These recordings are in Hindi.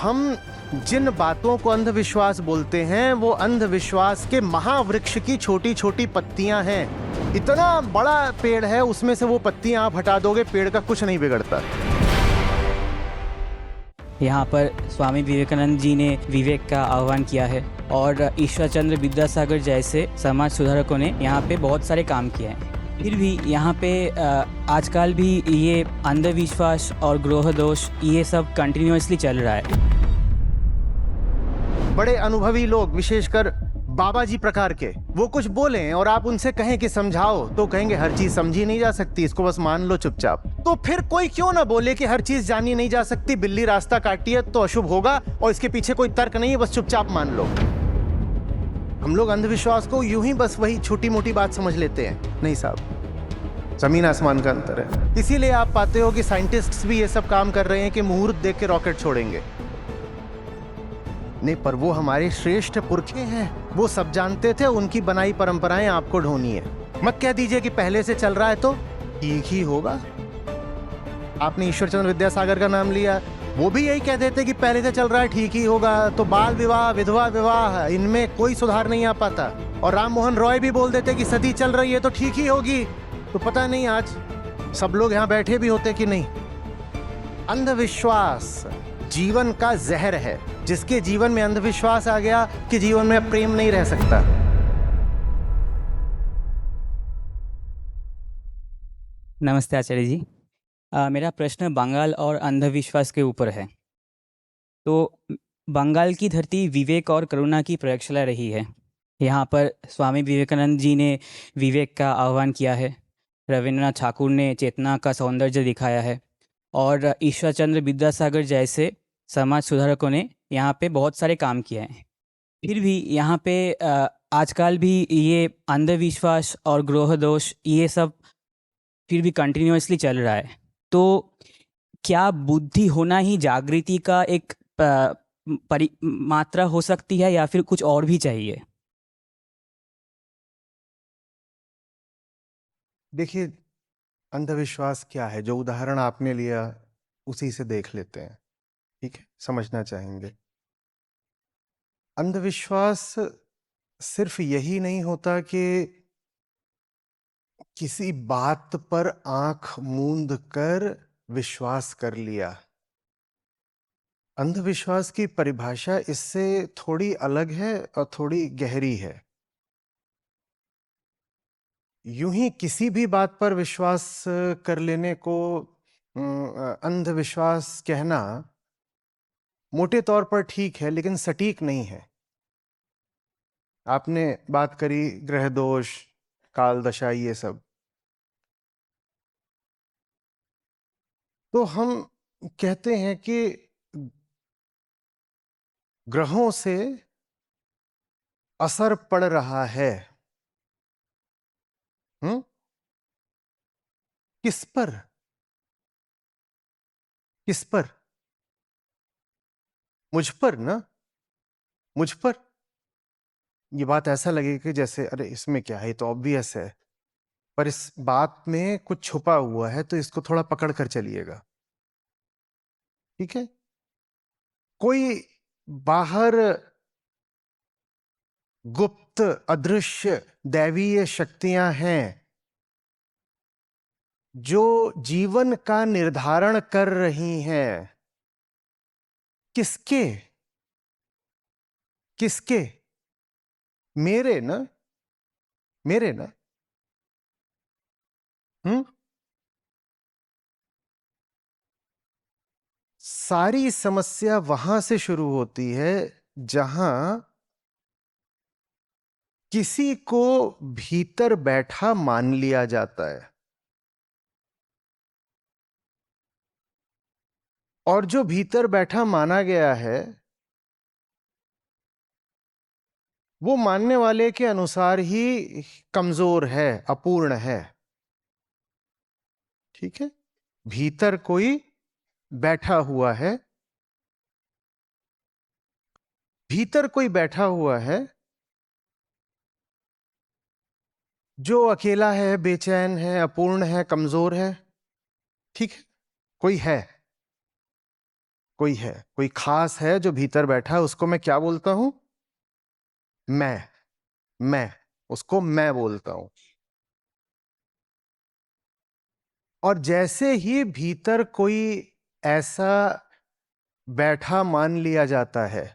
हम जिन बातों को अंधविश्वास बोलते हैं वो अंधविश्वास के महावृक्ष की छोटी छोटी पत्तियां हैं। इतना बड़ा पेड़ है, उसमें से वो पत्तियां आप हटा दोगे, पेड़ का कुछ नहीं बिगड़ता। यहाँ पर स्वामी विवेकानंद जी ने विवेक का आह्वान किया है और ईश्वर चंद्र विद्यासागर जैसे समाज सुधारकों ने यहाँ पे बहुत सारे काम किए हैं। फिर भी यहाँ पे आजकल भी ये अंधविश्वास और ग्रह दोष ये सब कंटिन्यूअसली चल रहा है। बड़े अनुभवी लोग, विशेषकर बाबा जी प्रकार के, वो कुछ बोलें और आप उनसे कहें कि समझाओ, तो कहेंगे हर चीज समझी नहीं जा सकती, इसको बस मान लो चुपचाप। तो फिर कोई क्यों ना बोले कि हर चीज जानी नहीं जा सकती, बिल्ली रास्ता काटी है तो अशुभ होगा और इसके पीछे कोई तर्क नहीं है, बस चुपचाप मान लो। हम लोग अंधविश्वास को यूं ही बस वही छोटी मोटी बात समझ लेते हैं। नहीं साहब, जमीन आसमान का अंतर है। इसीलिए आप पाते हो कि साइंटिस्ट्स भी ये सब काम कर रहे हैं कि मुहूर्त देख के रॉकेट छोड़ेंगे। नहीं, पर वो हमारे श्रेष्ठ पुरखे हैं, वो सब जानते थे, उनकी बनाई परंपराएं आपको ढोनी है। मत कह दीजिए कि पहले से चल रहा है तो ठीक ही होगा। आपने ईश्वर चंद्र विद्यासागर का नाम लिया, वो भी यही कह देते कि पहले से चल रहा है ठीक ही होगा। तो बाल विवाह, विधवा विवाह, इनमें कोई सुधार नहीं आ पाता। और राम मोहन रॉय भी बोल देते कि सदी चल रही है तो ठीक ही होगी। तो पता नहीं आज सब लोग यहाँ बैठे भी होते कि नहीं। अंधविश्वास जीवन का जहर है। जिसके जीवन में अंधविश्वास आ गया कि जीवन में प्रेम नहीं रह सकता। नमस्ते आचार्य जी। मेरा प्रश्न बंगाल और अंधविश्वास के ऊपर है। तो बंगाल की धरती विवेक और करुणा की प्रयोगशाला रही है। यहाँ पर स्वामी विवेकानंद जी ने विवेक का आह्वान किया है, रविन्द्रनाथ ठाकुर ने चेतना का सौंदर्य दिखाया है और ईश्वर चंद्र विद्यासागर जैसे समाज सुधारकों ने यहाँ पे बहुत सारे काम किए हैं। फिर भी यहाँ पे आजकल भी ये अंधविश्वास और ग्रह दोष ये सब फिर भी कंटिन्यूअसली चल रहा है। तो क्या बुद्धि होना ही जागृति का एक मात्रा हो सकती है या फिर कुछ और भी चाहिए? देखिए, अंधविश्वास क्या है, जो उदाहरण आपने लिया उसी से देख लेते हैं। ठीक है, समझना चाहेंगे। अंधविश्वास सिर्फ यही नहीं होता कि किसी बात पर आंख मूंद कर विश्वास कर लिया। अंधविश्वास की परिभाषा इससे थोड़ी अलग है और थोड़ी गहरी है। यूं ही किसी भी बात पर विश्वास कर लेने को अंधविश्वास कहना मोटे तौर पर ठीक है, लेकिन सटीक नहीं है। आपने बात करी ग्रह दोष, काल दशा, ये सब। तो हम कहते हैं कि ग्रहों से असर पड़ रहा है। किस पर? किस पर? मुझ पर ना, मुझ पर। ये बात ऐसा लगेगा कि जैसे अरे इसमें क्या है, ये तो ऑब्वियस है, पर इस बात में कुछ छुपा हुआ है, तो इसको थोड़ा पकड़ कर चलिएगा। ठीक है? कोई बाहर गुप्त, अदृश्य, दैवीय शक्तियां हैं जो जीवन का निर्धारण कर रही हैं। किसके? किसके? मेरे ना, मेरे ना। सारी समस्या वहां से शुरू होती है जहां किसी को भीतर बैठा मान लिया जाता है, और जो भीतर बैठा माना गया है वो मानने वाले के अनुसार ही कमजोर है, अपूर्ण है। ठीक है? भीतर कोई बैठा हुआ है, भीतर कोई बैठा हुआ है जो अकेला है, बेचैन है, अपूर्ण है, कमजोर है। ठीक है? कोई है, कोई है, कोई खास है जो भीतर बैठा है, उसको मैं क्या बोलता हूं? मैं उसको मैं बोलता हूं। और जैसे ही भीतर कोई ऐसा बैठा मान लिया जाता है,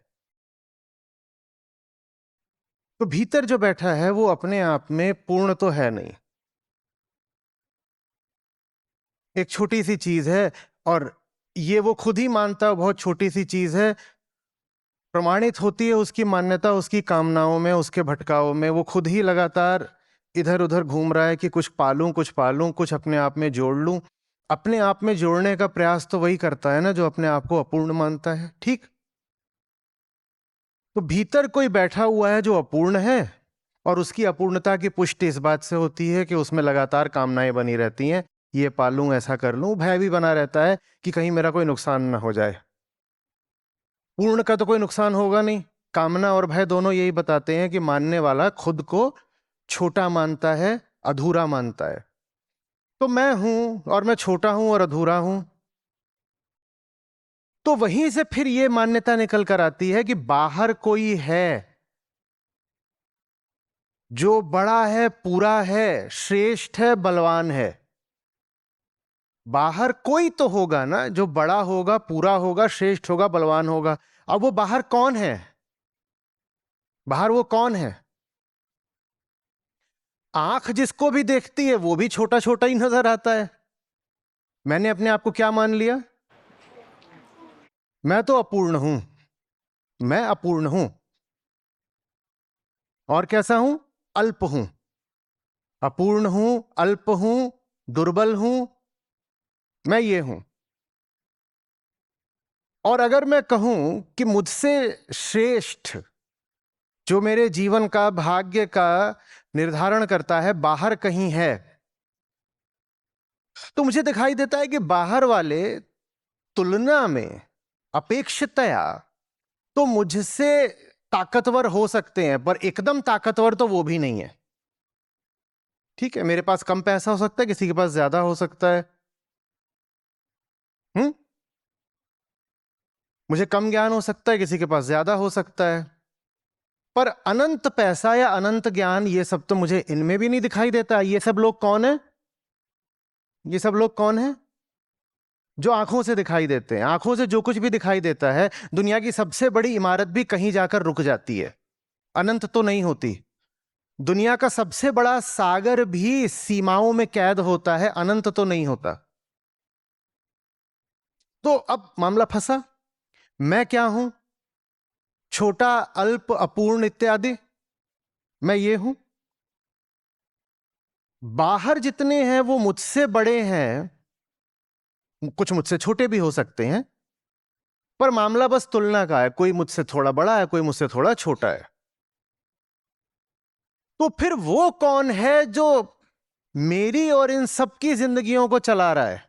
तो भीतर जो बैठा है वो अपने आप में पूर्ण तो है नहीं, एक छोटी सी चीज है। और ये वो खुद ही मानता है बहुत छोटी सी चीज है, प्रमाणित होती है उसकी मान्यता उसकी कामनाओं में, उसके भटकाओं में। वो खुद ही लगातार इधर उधर घूम रहा है कि कुछ पालूं कुछ पालूं, कुछ अपने आप में जोड़ लूं। अपने आप में जोड़ने का प्रयास तो वही करता है ना जो अपने आप को अपूर्ण मानता है, ठीक? तो भीतर कोई बैठा हुआ है जो अपूर्ण है, और उसकी अपूर्णता की पुष्टि इस बात से होती है कि उसमें लगातार कामनाएं बनी रहती हैं, ये पालूं ऐसा कर लूं। भय भी बना रहता है कि कहीं मेरा कोई नुकसान ना हो जाए। पूर्ण का तो कोई नुकसान होगा नहीं। कामना और भय दोनों यही बताते हैं कि मानने वाला खुद को छोटा मानता है, अधूरा मानता है। तो मैं हूं और मैं छोटा हूं और अधूरा हूं। तो वहीं से फिर यह मान्यता निकल कर आती है कि बाहर कोई है जो बड़ा है, पूरा है, श्रेष्ठ है, बलवान है। बाहर कोई तो होगा ना जो बड़ा होगा, पूरा होगा, श्रेष्ठ होगा, बलवान होगा। अब वो बाहर कौन है? बाहर वो कौन है? आंख जिसको भी देखती है वो भी छोटा छोटा ही नजर आता है। मैंने अपने आप को क्या मान लिया? मैं तो अपूर्ण हूं, मैं अपूर्ण हूं। और कैसा हूं? अल्प हूं, अपूर्ण हूं, अल्प हूं, दुर्बल हूं, मैं ये हूं। और अगर मैं कहूं कि मुझसे श्रेष्ठ जो मेरे जीवन का, भाग्य का निर्धारण करता है बाहर कहीं है, तो मुझे दिखाई देता है कि बाहर वाले तुलना में, अपेक्षितया तो मुझसे ताकतवर हो सकते हैं, पर एकदम ताकतवर तो वो भी नहीं है। ठीक है, मेरे पास कम पैसा हो सकता है, किसी के पास ज्यादा हो सकता है। मुझे कम ज्ञान हो सकता है, किसी के पास ज्यादा हो सकता है। पर अनंत पैसा या अनंत ज्ञान, ये सब तो मुझे इनमें भी नहीं दिखाई देता। ये सब लोग कौन है? ये सब लोग कौन है? जो आंखों से दिखाई देते हैं। आंखों से जो कुछ भी दिखाई देता है, दुनिया की सबसे बड़ी इमारत भी कहीं जाकर रुक जाती है, अनंत तो नहीं होती। दुनिया का सबसे बड़ा सागर भी सीमाओं में कैद होता है, अनंत तो नहीं होता। तो अब मामला फंसा। मैं क्या हूं? छोटा, अल्प, अपूर्ण इत्यादि, मैं ये हूं। बाहर जितने हैं वो मुझसे बड़े हैं, कुछ मुझसे छोटे भी हो सकते हैं, पर मामला बस तुलना का है। कोई मुझसे थोड़ा बड़ा है, कोई मुझसे थोड़ा छोटा है। तो फिर वो कौन है जो मेरी और इन सबकी जिंदगियों को चला रहा है?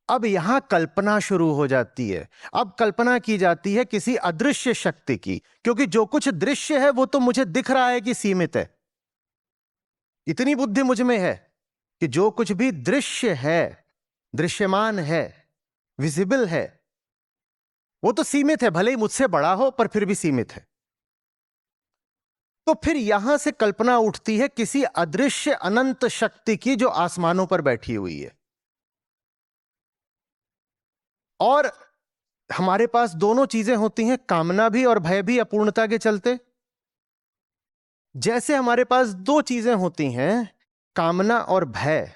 अब यहां कल्पना शुरू हो जाती है। अब कल्पना की जाती है किसी अदृश्य शक्ति की, क्योंकि जो कुछ दृश्य है वो तो मुझे दिख रहा है कि सीमित है। इतनी बुद्धि मुझ में है कि जो कुछ भी दृश्य है, दृश्यमान है, विजिबल है, वो तो सीमित है, भले ही मुझसे बड़ा हो पर फिर भी सीमित है। तो फिर यहां से कल्पना उठती है किसी अदृश्य अनंत शक्ति की जो आसमानों पर बैठी हुई है। और हमारे पास दोनों चीजें होती हैं, कामना भी और भय भी, अपूर्णता के चलते। जैसे हमारे पास दो चीजें होती हैं, कामना और भय,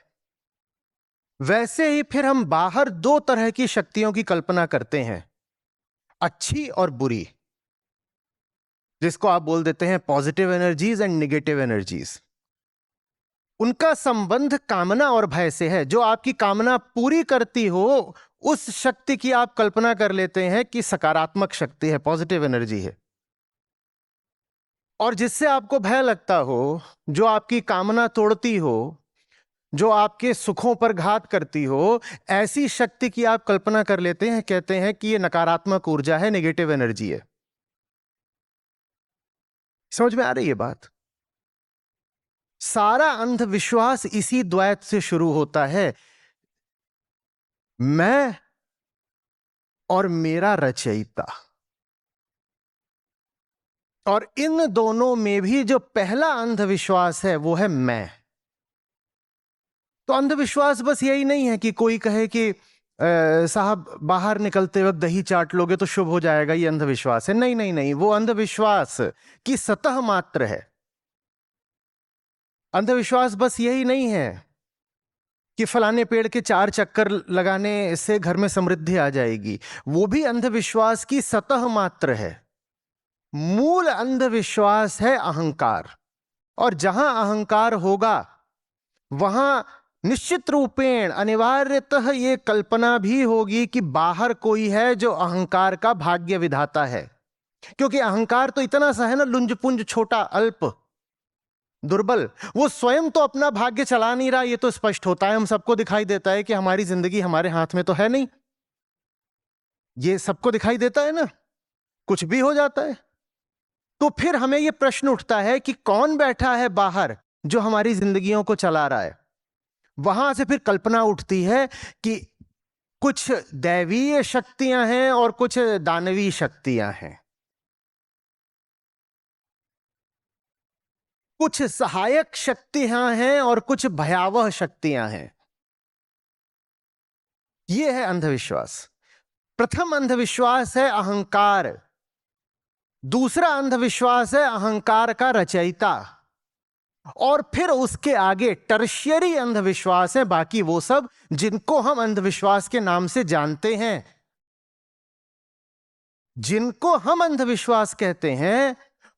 वैसे ही फिर हम बाहर दो तरह की शक्तियों की कल्पना करते हैं, अच्छी और बुरी, जिसको आप बोल देते हैं positive energies and negative energies. उनका संबंध कामना और भय से है। जो आपकी कामना पूरी करती हो, उस शक्ति की आप कल्पना कर लेते हैं कि सकारात्मक शक्ति है, पॉजिटिव एनर्जी है। और जिससे आपको भय लगता हो, जो आपकी कामना तोड़ती हो, जो आपके सुखों पर घात करती हो, ऐसी शक्ति की आप कल्पना कर लेते हैं, कहते हैं कि यह नकारात्मक ऊर्जा है, नेगेटिव एनर्जी है। समझ में आ रही है बात? सारा अंधविश्वास इसी द्वैत से शुरू होता है। मैं और मेरा रचयिता। और इन दोनों में भी जो पहला अंधविश्वास है वो है मैं। तो अंधविश्वास बस यही नहीं है कि कोई कहे कि साहब बाहर निकलते वक्त दही चाट लोगे तो शुभ हो जाएगा, ये अंधविश्वास है। नहीं नहीं नहीं, वो अंधविश्वास की सतह मात्र है। अंधविश्वास बस यही नहीं है कि फलाने पेड़ के 4 चक्कर लगाने से घर में समृद्धि आ जाएगी, वो भी अंधविश्वास की सतह मात्र है। मूल अंधविश्वास है अहंकार। और जहां अहंकार होगा वहां निश्चित रूपेण अनिवार्यतः ये कल्पना भी होगी कि बाहर कोई है जो अहंकार का भाग्य विधाता है। क्योंकि अहंकार तो इतना सा है ना, लुंजपुंज, छोटा, अल्प, दुर्बल। वो स्वयं तो अपना भाग्य चला नहीं रहा, ये तो स्पष्ट होता है, हम सबको दिखाई देता है कि हमारी जिंदगी हमारे हाथ में तो है नहीं। ये सबको दिखाई देता है ना, कुछ भी हो जाता है। तो फिर हमें ये प्रश्न उठता है कि कौन बैठा है बाहर जो हमारी जिंदगियों को चला रहा है। वहां से फिर कल्पना उठती है कि कुछ दैवीय शक्तियां हैं और कुछ दानवीय शक्तियां हैं, कुछ सहायक शक्तियां हैं और कुछ भयावह शक्तियां हैं। यह है अंधविश्वास। प्रथम अंधविश्वास है अहंकार। दूसरा अंधविश्वास है अहंकार का रचयिता। और फिर उसके आगे टर्शियरी अंधविश्वास है, बाकी वो सब जिनको हम अंधविश्वास के नाम से जानते हैं। जिनको हम अंधविश्वास कहते हैं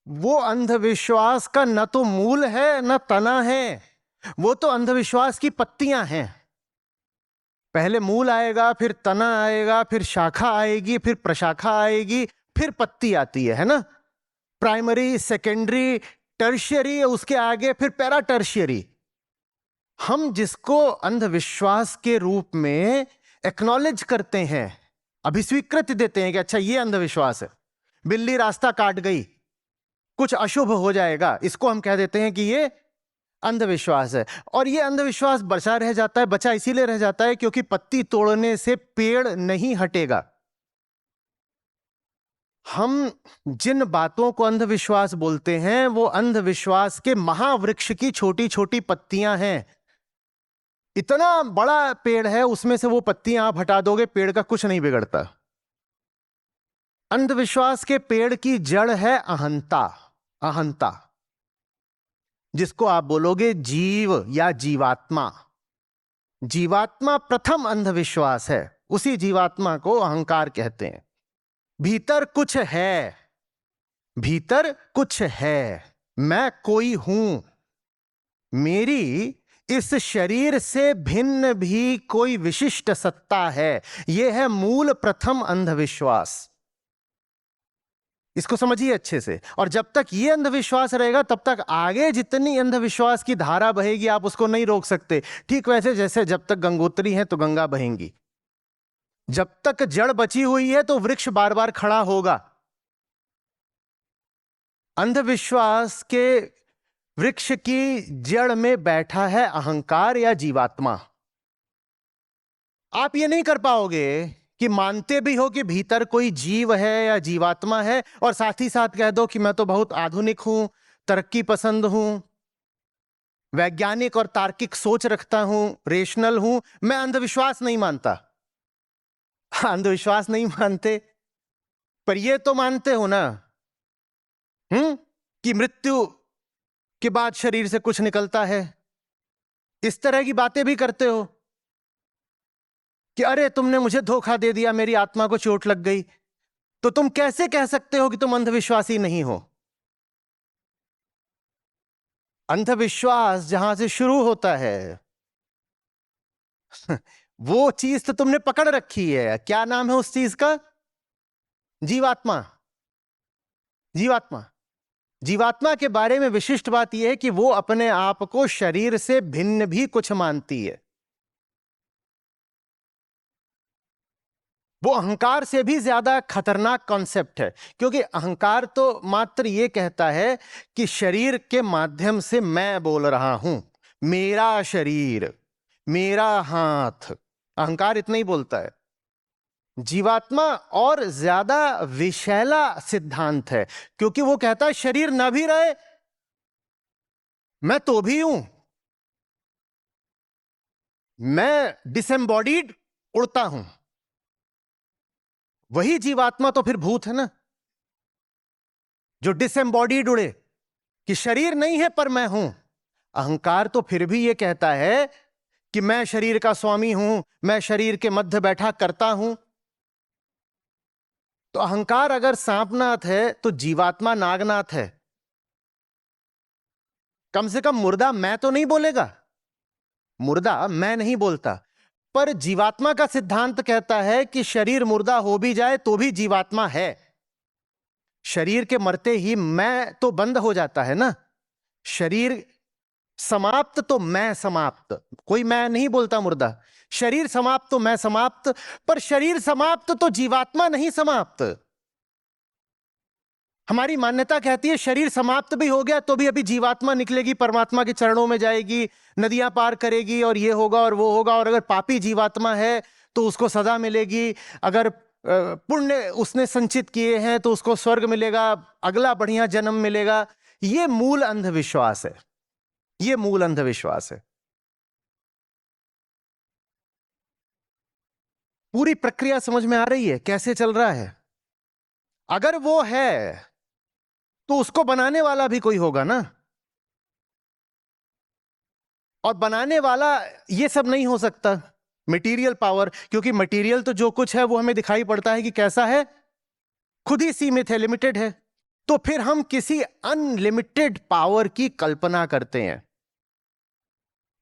वो अंधविश्वास का न तो मूल है न तना है, वो तो अंधविश्वास की पत्तियां हैं। पहले मूल आएगा, फिर तना आएगा, फिर शाखा आएगी, फिर प्रशाखा आएगी, फिर पत्ती आती है ना। प्राइमरी, सेकेंडरी, टर्शियरी, उसके आगे फिर पैरा टर्शियरी। हम जिसको अंधविश्वास के रूप में एक्नॉलेज करते हैं, अभिस्वीकृति देते हैं कि अच्छा ये अंधविश्वास है, बिल्ली रास्ता काट गई कुछ अशुभ हो जाएगा, इसको हम कह देते हैं कि ये अंधविश्वास है। और ये अंधविश्वास बचा रह जाता है। बचा इसीलिए रह जाता है क्योंकि पत्ती तोड़ने से पेड़ नहीं हटेगा। हम जिन बातों को अंधविश्वास बोलते हैं वो अंधविश्वास के महावृक्ष की छोटी छोटी पत्तियां हैं। इतना बड़ा पेड़ है, उसमें से वो पत्तियां आप हटा दोगे, पेड़ का कुछ नहीं बिगड़ता। अंधविश्वास के पेड़ की जड़ है अहंता। अहंता, जिसको आप बोलोगे जीव या जीवात्मा। जीवात्मा प्रथम अंधविश्वास है। उसी जीवात्मा को अहंकार कहते हैं। भीतर कुछ है, भीतर कुछ है, मैं कोई हूं, मेरी इस शरीर से भिन्न भी कोई विशिष्ट सत्ता है। यह है मूल प्रथम अंधविश्वास। इसको समझिए अच्छे से। और जब तक ये अंधविश्वास रहेगा तब तक आगे जितनी अंधविश्वास की धारा बहेगी आप उसको नहीं रोक सकते। ठीक वैसे जैसे जब तक गंगोत्री है तो गंगा बहेंगी, जब तक जड़ बची हुई है तो वृक्ष बार बार खड़ा होगा। अंधविश्वास के वृक्ष की जड़ में बैठा है अहंकार या जीवात्मा। आप ये नहीं कर पाओगे कि मानते भी हो कि भीतर कोई जीव है या जीवात्मा है और साथ ही साथ कह दो कि मैं तो बहुत आधुनिक हूं, तरक्की पसंद हूं, वैज्ञानिक और तार्किक सोच रखता हूं, रेशनल हूं, मैं अंधविश्वास नहीं मानता। अंधविश्वास नहीं मानते पर ये तो मानते हो ना कि मृत्यु के बाद शरीर से कुछ निकलता है। इस तरह की बातें भी करते हो कि अरे तुमने मुझे धोखा दे दिया, मेरी आत्मा को चोट लग गई। तो तुम कैसे कह सकते हो कि तुम अंधविश्वासी नहीं हो? अंधविश्वास जहां से शुरू होता है वो चीज तो तुमने पकड़ रखी है। क्या नाम है उस चीज का? जीवात्मा। जीवात्मा। जीवात्मा के बारे में विशिष्ट बात यह है कि वो अपने आप को शरीर से भिन्न भी कुछ मानती है। वो अहंकार से भी ज्यादा खतरनाक कॉन्सेप्ट है, क्योंकि अहंकार तो मात्र ये कहता है कि शरीर के माध्यम से मैं बोल रहा हूं, मेरा शरीर, मेरा हाथ। अहंकार इतना ही बोलता है। जीवात्मा और ज्यादा विशैला सिद्धांत है, क्योंकि वो कहता है शरीर न भी रहे मैं तो भी हूं, मैं डिसएम्बॉडीड उड़ता हूं। वही जीवात्मा तो फिर भूत है ना, जो डिसएम्बॉडीड उड़े, कि शरीर नहीं है पर मैं हूं। अहंकार तो फिर भी ये कहता है कि मैं शरीर का स्वामी हूं, मैं शरीर के मध्य बैठा करता हूं। तो अहंकार अगर सांपनाथ है तो जीवात्मा नागनाथ है। कम से कम मुर्दा मैं तो नहीं बोलेगा, मुर्दा मैं नहीं बोलता, पर जीवात्मा का सिद्धांत कहता है कि शरीर मुर्दा हो भी जाए तो भी जीवात्मा है। शरीर के मरते ही मैं तो बंद हो जाता है ना, शरीर समाप्त तो मैं समाप्त, कोई मैं नहीं बोलता मुर्दा। शरीर समाप्त तो मैं समाप्त, पर शरीर समाप्त तो जीवात्मा नहीं समाप्त। हमारी मान्यता कहती है शरीर समाप्त भी हो गया तो भी अभी जीवात्मा निकलेगी, परमात्मा के चरणों में जाएगी, नदियां पार करेगी और ये होगा और वो होगा। और अगर पापी जीवात्मा है तो उसको सजा मिलेगी, अगर पुण्य उसने संचित किए हैं तो उसको स्वर्ग मिलेगा, अगला बढ़िया जन्म मिलेगा। ये मूल अंधविश्वास है, ये मूल अंधविश्वास है। पूरी प्रक्रिया समझ में आ रही है कैसे चल रहा है? अगर वो है तो उसको बनाने वाला भी कोई होगा ना, और बनाने वाला ये सब नहीं हो सकता मटेरियल पावर, क्योंकि मटेरियल तो जो कुछ है वो हमें दिखाई पड़ता है कि कैसा है, खुद ही सीमित है, लिमिटेड है। तो फिर हम किसी अनलिमिटेड पावर की कल्पना करते हैं,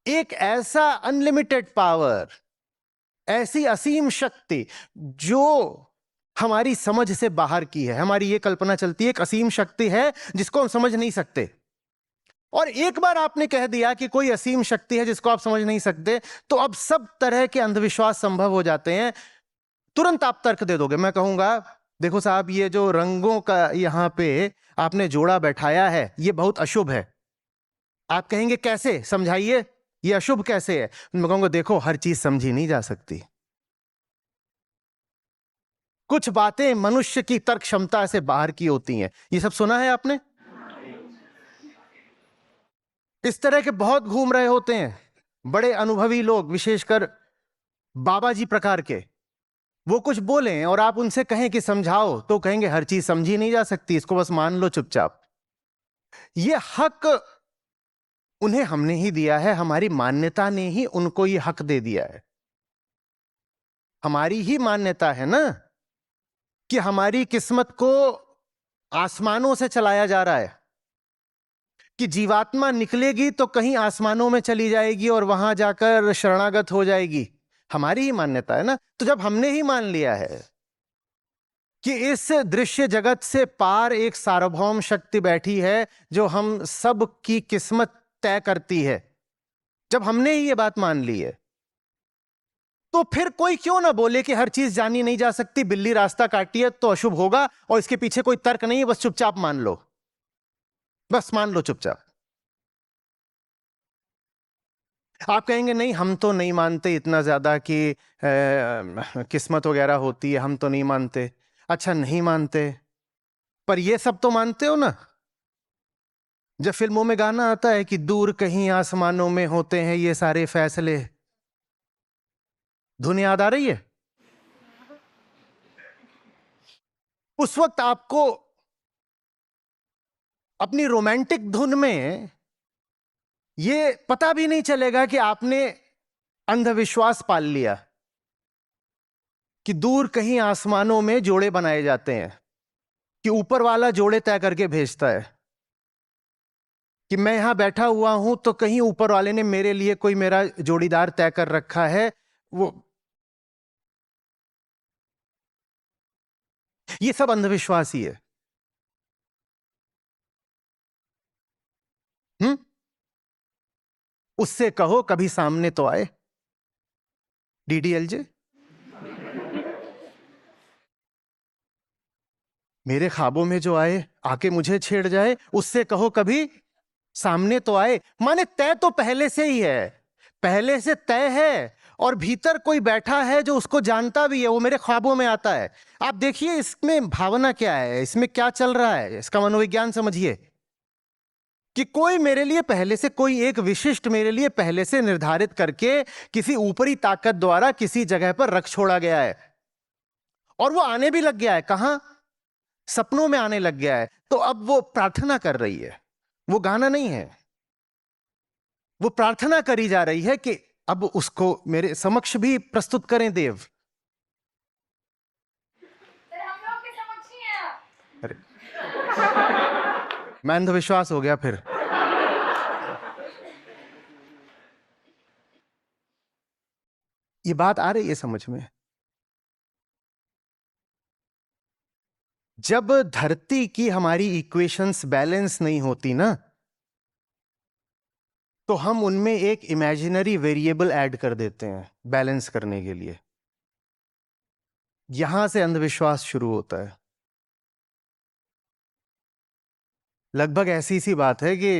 एक ऐसा अनलिमिटेड पावर, ऐसी असीम शक्ति जो हमारी समझ से बाहर की है। हमारी ये कल्पना चलती है एक असीम शक्ति है जिसको हम समझ नहीं सकते। और एक बार आपने कह दिया कि कोई असीम शक्ति है जिसको आप समझ नहीं सकते, तो अब सब तरह के अंधविश्वास संभव हो जाते हैं। तुरंत आप तर्क दे दोगे, मैं कहूंगा देखो साहब ये जो रंगों का यहां पे आपने जोड़ा बैठाया है ये बहुत अशुभ है। आप कहेंगे कैसे, समझाइए ये अशुभ कैसे है? मैं कहूंगा देखो हर चीज समझी नहीं जा सकती, कुछ बातें मनुष्य की तर्क क्षमता से बाहर की होती हैं। ये सब सुना है आपने? इस तरह के बहुत घूम रहे होते हैं बड़े अनुभवी लोग, विशेषकर बाबा जी प्रकार के। वो कुछ बोलें और आप उनसे कहें कि समझाओ तो कहेंगे हर चीज समझी नहीं जा सकती, इसको बस मान लो चुपचाप। ये हक उन्हें हमने ही दिया है, हमारी मान्यता ने ही उनको ये हक दे दिया है। हमारी ही मान्यता है ना कि हमारी किस्मत को आसमानों से चलाया जा रहा है, कि जीवात्मा निकलेगी तो कहीं आसमानों में चली जाएगी और वहां जाकर शरणागत हो जाएगी। हमारी ही मान्यता है ना। तो जब हमने ही मान लिया है कि इस दृश्य जगत से पार एक सार्वभौम शक्ति बैठी है जो हम सब की किस्मत तय करती है, जब हमने ही ये बात मान ली है, तो फिर कोई क्यों ना बोले कि हर चीज जानी नहीं जा सकती, बिल्ली रास्ता काटी है तो अशुभ होगा और इसके पीछे कोई तर्क नहीं है, बस चुपचाप मान लो, बस मान लो चुपचाप। आप कहेंगे नहीं हम तो नहीं मानते इतना ज्यादा कि किस्मत वगैरह होती है, हम तो नहीं मानते। अच्छा नहीं मानते, पर ये सब तो मानते हो ना। जब फिल्मों में गाना आता है कि दूर कहीं आसमानों में होते हैं ये सारे फैसले, धुन याद आ रही है? उस वक्त आपको अपनी रोमांटिक धुन में ये पता भी नहीं चलेगा कि आपने अंधविश्वास पाल लिया, कि दूर कहीं आसमानों में जोड़े बनाए जाते हैं, कि ऊपर वाला जोड़े तय करके भेजता है, कि मैं यहां बैठा हुआ हूं तो कहीं ऊपर वाले ने मेरे लिए कोई मेरा जोड़ीदार तय कर रखा है। वो ये सब अंधविश्वास ही है। उससे कहो कभी सामने तो आए, डीडीएलजे। मेरे ख्वाबों में जो आए आके मुझे छेड़ जाए, उससे कहो कभी सामने तो आए। माने तय तो पहले से ही है, पहले से तय है और भीतर कोई बैठा है जो उसको जानता भी है, वो मेरे ख्वाबों में आता है। आप देखिए इसमें भावना क्या है, इसमें क्या चल रहा है, इसका मनोविज्ञान समझिए कि कोई मेरे लिए पहले से, कोई एक विशिष्ट मेरे लिए पहले से निर्धारित करके किसी ऊपरी ताकत द्वारा किसी जगह पर रख छोड़ा गया है, और वो आने भी लग गया है। कहां? सपनों में आने लग गया है। तो अब वो प्रार्थना कर रही है, वो गाना नहीं है, वो प्रार्थना करी जा रही है कि अब उसको मेरे समक्ष भी प्रस्तुत करें देव। सर हम लोग के समझ नहीं आया। अरे मैं अंधविश्वास हो गया फिर। ये बात आ रही है समझ में? जब धरती की हमारी इक्वेशंस बैलेंस नहीं होती ना, तो हम उनमें एक इमेजिनरी वेरिएबल ऐड कर देते हैं बैलेंस करने के लिए। यहां से अंधविश्वास शुरू होता है। लगभग ऐसी सी बात है कि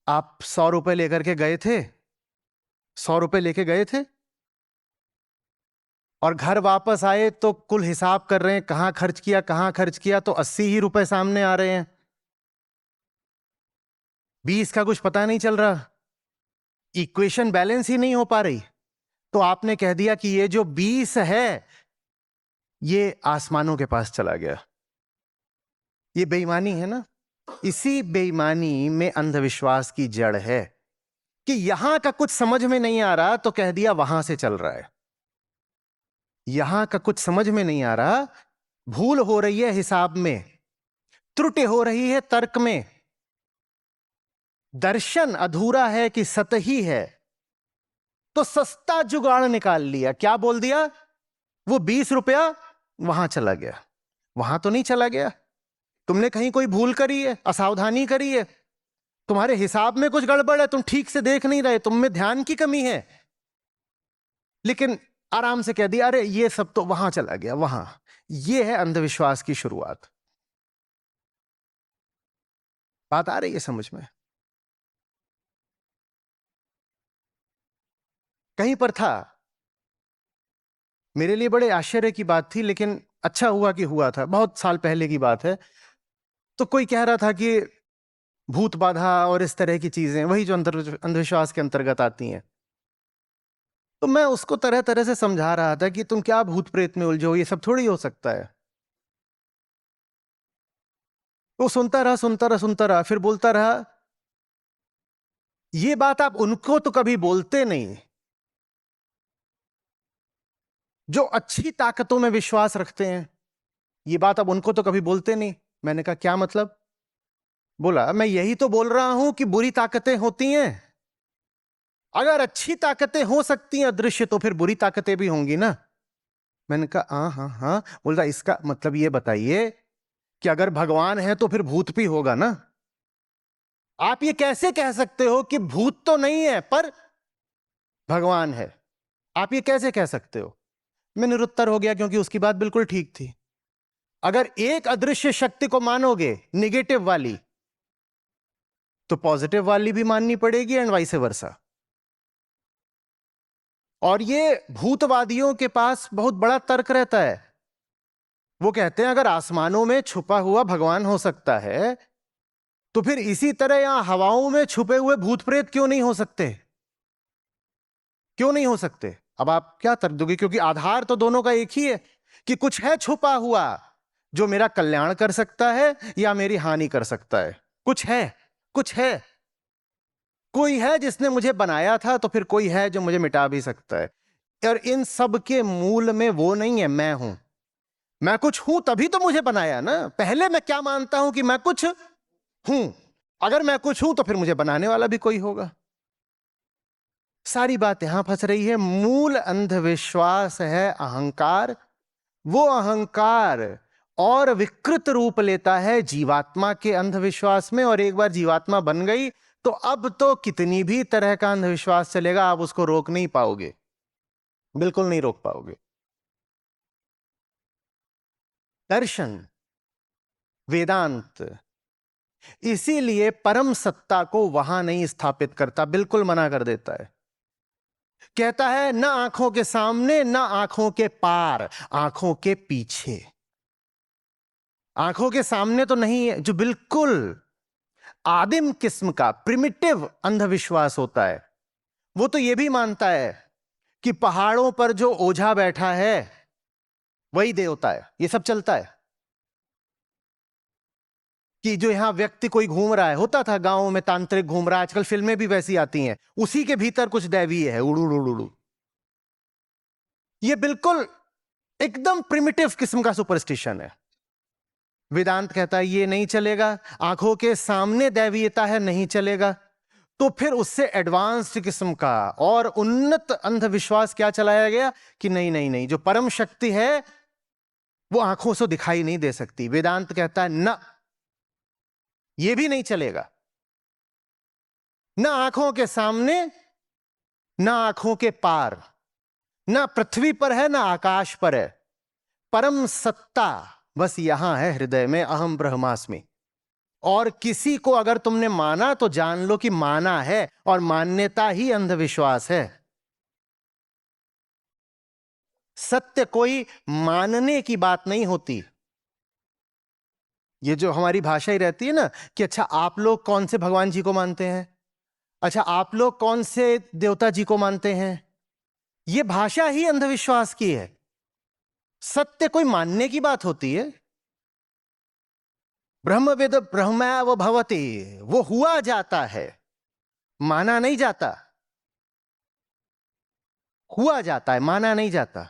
आप 100 रुपए लेकर के गए थे, 100 रुपए लेके गए थे, और घर वापस आए तो कुल हिसाब कर रहे हैं कहां खर्च किया कहां खर्च किया, तो 80 ही रुपए सामने आ रहे हैं, 20 का कुछ पता नहीं चल रहा। इक्वेशन बैलेंस ही नहीं हो पा रही। तो आपने कह दिया कि ये जो 20 है ये आसमानों के पास चला गया। ये बेईमानी है ना? इसी बेईमानी में अंधविश्वास की जड़ है कि यहां का कुछ समझ में नहीं आ रहा तो कह दिया वहां से चल रहा है। यहां का कुछ समझ में नहीं आ रहा, भूल हो रही है हिसाब में, त्रुटि हो रही है तर्क में, दर्शन अधूरा है कि सतही है, तो सस्ता जुगाड़ निकाल लिया। क्या बोल दिया? वो 20 रुपया वहां चला गया। वहां तो नहीं चला गया, तुमने कहीं कोई भूल करी है, असावधानी करी है, तुम्हारे हिसाब में कुछ गड़बड़ है, तुम ठीक से देख नहीं रहे, तुम में ध्यान की कमी है। लेकिन आराम से कह दिया अरे ये सब तो वहां चला गया, वहां। ये है अंधविश्वास की शुरुआत। बात आ रही है समझ में? कहीं पर था, मेरे लिए बड़े आश्चर्य की बात थी, लेकिन अच्छा हुआ कि हुआ था, बहुत साल पहले की बात है। तो कोई कह रहा था कि भूत बाधा और इस तरह की चीजें वही जो अंधविश्वास के अंतर्गत आती हैं। तो मैं उसको तरह तरह से समझा रहा था कि तुम क्या भूत प्रेत में उलझो, ये सब थोड़ी हो सकता है। वो सुनता रहा सुनता रहा सुनता रहा, फिर बोलता रहा ये बात आप उनको तो कभी बोलते नहीं जो अच्छी ताकतों में विश्वास रखते हैं, ये बात आप उनको तो कभी बोलते नहीं। मैंने कहा क्या मतलब? बोला मैं यही तो बोल रहा हूं कि बुरी ताकतें होती हैं। अगर अच्छी ताकतें हो सकती हैं अदृश्य, तो फिर बुरी ताकतें भी होंगी ना। मैंने कहा हाँ हाँ हाँ। बोल रहा इसका मतलब ये बताइए कि अगर भगवान है तो फिर भूत भी होगा ना। आप ये कैसे कह सकते हो कि भूत तो नहीं है पर भगवान है? आप ये कैसे कह सकते हो? मैं निरुत्तर हो गया, क्योंकि उसकी बात बिल्कुल ठीक थी। अगर एक अदृश्य शक्ति को मानोगे निगेटिव वाली, तो पॉजिटिव वाली भी माननी पड़ेगी एंड वाइस वर्सा। और ये भूतवादियों के पास बहुत बड़ा तर्क रहता है। वो कहते हैं अगर आसमानों में छुपा हुआ भगवान हो सकता है, तो फिर इसी तरह यहां हवाओं में छुपे हुए भूत प्रेत क्यों नहीं हो सकते? क्यों नहीं हो सकते? अब आप क्या तर्क दोगे? क्योंकि आधार तो दोनों का एक ही है कि कुछ है छुपा हुआ जो मेरा कल्याण कर सकता है या मेरी हानि कर सकता है। कुछ है, कुछ है। कोई है जिसने मुझे बनाया था, तो फिर कोई है जो मुझे मिटा भी सकता है। और इन सब के मूल में वो नहीं है मैं हूं। मैं कुछ हूं तभी तो मुझे बनाया ना। पहले मैं क्या मानता हूं कि मैं कुछ हूं। अगर मैं कुछ हूं तो फिर मुझे बनाने वाला भी कोई होगा। सारी बात यहां फंस रही है। मूल अंधविश्वास है अहंकार। वो अहंकार और विकृत रूप लेता है जीवात्मा के अंधविश्वास में, और एक बार जीवात्मा बन गई तो अब तो कितनी भी तरह का अंधविश्वास चलेगा, आप उसको रोक नहीं पाओगे, बिल्कुल नहीं रोक पाओगे। दर्शन, वेदांत इसीलिए परम सत्ता को वहां नहीं स्थापित करता, बिल्कुल मना कर देता है। कहता है ना आंखों के सामने ना आंखों के पार, आंखों के पीछे। आंखों के सामने तो नहीं है, जो बिल्कुल आदिम किस्म का प्रिमिटिव अंधविश्वास होता है, वो तो ये भी मानता है कि पहाड़ों पर जो ओझा बैठा है वही देवता है। ये सब चलता है कि जो यहां व्यक्ति कोई घूम रहा है, होता था गांवों में तांत्रिक घूम रहा है, आजकल फिल्में भी वैसी आती हैं, उसी के भीतर कुछ दैवीय है, उड़ू उड़ू उड़ू। ये बिल्कुल एकदम प्रिमिटिव किस्म का सुपरस्टिशन है। वेदांत कहता है ये नहीं चलेगा, आंखों के सामने दैवीयता है, नहीं चलेगा। तो फिर उससे एडवांस्ड किस्म का और उन्नत अंधविश्वास क्या चलाया गया कि नहीं नहीं नहीं, जो परम शक्ति है वो आंखों से दिखाई नहीं दे सकती। वेदांत कहता है ना, ये भी नहीं चलेगा। ना आंखों के सामने ना आंखों के पार, ना पृथ्वी पर है ना आकाश पर है, परम सत्ता बस यहां है हृदय में, अहम ब्रह्मास्मि। और किसी को अगर तुमने माना तो जान लो कि माना है, और मान्यता ही अंधविश्वास है। सत्य कोई मानने की बात नहीं होती। ये जो हमारी भाषा ही रहती है ना कि अच्छा आप लोग कौन से भगवान जी को मानते हैं, अच्छा आप लोग कौन से देवता जी को मानते हैं, ये भाषा ही अंधविश्वास की है। सत्य कोई मानने की बात होती है। ब्रह्मविद ब्रह्मैव भवति, वो हुआ जाता है, माना नहीं जाता। हुआ जाता है, माना नहीं जाता।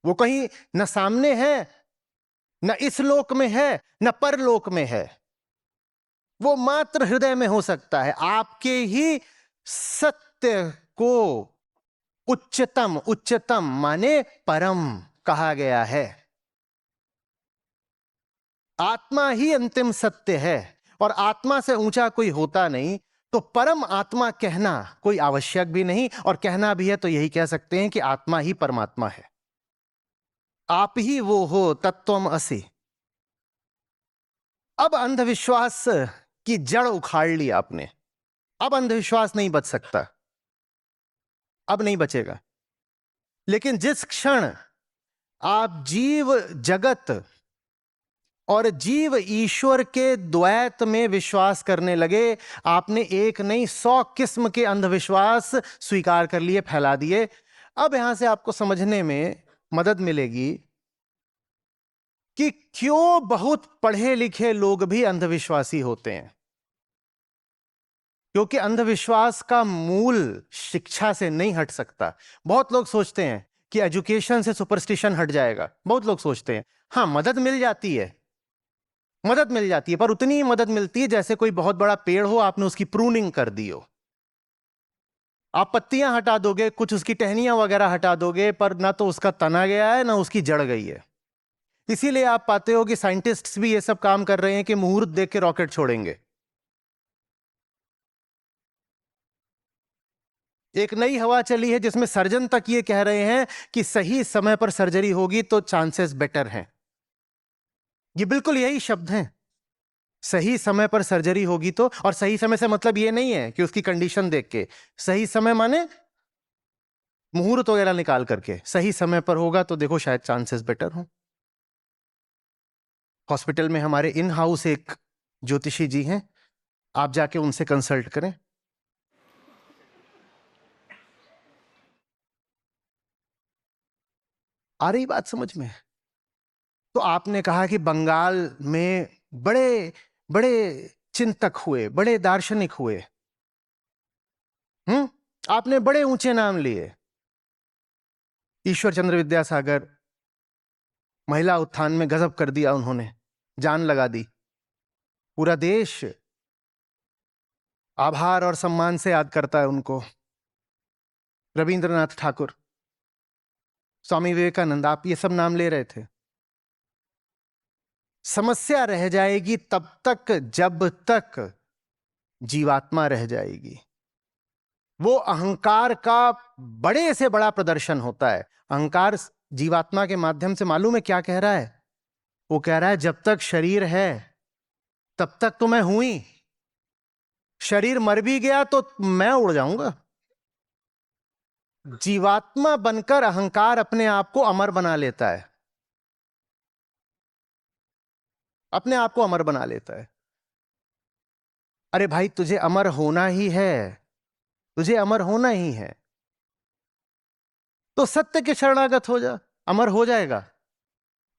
वो कहीं न सामने है, न इस लोक में है, न परलोक में है। वो मात्र हृदय में हो सकता है। आपके ही सत्य को उच्चतम, उच्चतम माने परम कहा गया है। आत्मा ही अंतिम सत्य है, और आत्मा से ऊंचा कोई होता नहीं। तो परम आत्मा कहना कोई आवश्यक भी नहीं, और कहना भी है तो यही कह सकते हैं कि आत्मा ही परमात्मा है। आप ही वो हो तत्वम असि। अब अंधविश्वास की जड़ उखाड़ ली आपने, अब अंधविश्वास नहीं बच सकता, अब नहीं बचेगा। लेकिन जिस क्षण आप जीव जगत और जीव ईश्वर के द्वैत में विश्वास करने लगे, आपने एक नहीं 100 किस्म के अंधविश्वास स्वीकार कर लिए, फैला दिए। अब यहां से आपको समझने में मदद मिलेगी कि क्यों बहुत पढ़े लिखे लोग भी अंधविश्वासी होते हैं। क्योंकि अंधविश्वास का मूल शिक्षा से नहीं हट सकता। बहुत लोग सोचते हैं कि एजुकेशन से सुपरस्टिशन हट जाएगा, बहुत लोग सोचते हैं। हाँ, मदद मिल जाती है, मदद मिल जाती है, पर उतनी ही मदद मिलती है जैसे कोई बहुत बड़ा पेड़ हो, आपने उसकी प्रूनिंग कर दी हो। आप पत्तियां हटा दोगे, कुछ उसकी टहनियां वगैरह हटा दोगे, पर ना तो उसका तना गया है ना उसकी जड़ गई है। इसीलिए आप पाते हो कि साइंटिस्ट्स भी ये सब काम कर रहे हैं कि मुहूर्त देख के रॉकेट छोड़ेंगे। एक नई हवा चली है जिसमें सर्जन तक ये कह रहे हैं कि सही समय पर सर्जरी होगी तो चांसेस बेटर हैं। ये बिल्कुल यही शब्द हैं, सही समय पर सर्जरी होगी तो। और सही समय से मतलब ये नहीं है कि उसकी कंडीशन देख के, सही समय माने मुहूर्त वगैरह निकाल करके सही समय पर होगा तो देखो शायद चांसेस बेटर हो। हॉस्पिटल में हमारे इन हाउस एक ज्योतिषी जी हैं, आप जाके उनसे कंसल्ट करें। आ रही बात समझ में? तो आपने कहा कि बंगाल में बड़े बड़े चिंतक हुए, बड़े दार्शनिक हुए। आपने बड़े ऊंचे नाम लिए, ईश्वर चंद्र विद्यासागर, महिला उत्थान में गजब कर दिया उन्होंने, जान लगा दी। पूरा देश आभार और सम्मान से याद करता है उनको। रविंद्रनाथ ठाकुर, स्वामी विवेकानंद, आप ये सब नाम ले रहे थे। समस्या रह जाएगी तब तक जब तक जीवात्मा रह जाएगी। वो अहंकार का बड़े से बड़ा प्रदर्शन होता है। अहंकार जीवात्मा के माध्यम से मालूम है क्या कह रहा है? वो कह रहा है जब तक शरीर है तब तक तो मैं हूं ही, शरीर मर भी गया तो मैं उड़ जाऊंगा। जीवात्मा बनकर अहंकार अपने आप को अमर बना लेता है, अपने आप को अमर बना लेता है। अरे भाई, तुझे अमर होना ही है, तुझे अमर होना ही है, तो सत्य के शरणागत हो जा, अमर हो जाएगा।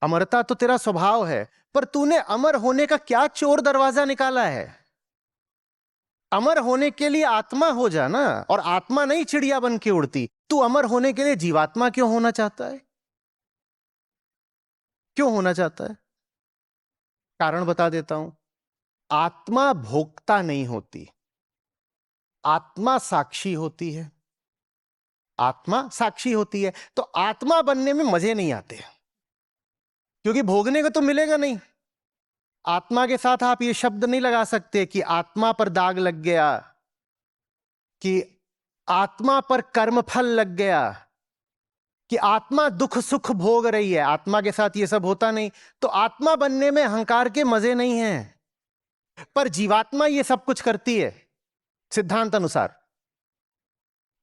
अमरता तो तेरा स्वभाव है, पर तूने अमर होने का क्या चोर दरवाजा निकाला है? अमर होने के लिए आत्मा हो जा ना, और आत्मा नहीं चिड़िया बन के उड़ती। तू अमर होने के लिए जीवात्मा क्यों होना चाहता है? क्यों होना चाहता है? कारण बता देता हूं। आत्मा भोक्ता नहीं होती, आत्मा साक्षी होती है। आत्मा साक्षी होती है, तो आत्मा बनने में मजे नहीं आते, क्योंकि भोगने को तो मिलेगा नहीं। आत्मा के साथ आप ये शब्द नहीं लगा सकते कि आत्मा पर दाग लग गया, कि आत्मा पर कर्मफल लग गया, कि आत्मा दुख सुख भोग रही है। आत्मा के साथ ये सब होता नहीं, तो आत्मा बनने में अहंकार के मजे नहीं हैं। पर जीवात्मा ये सब कुछ करती है सिद्धांत अनुसार।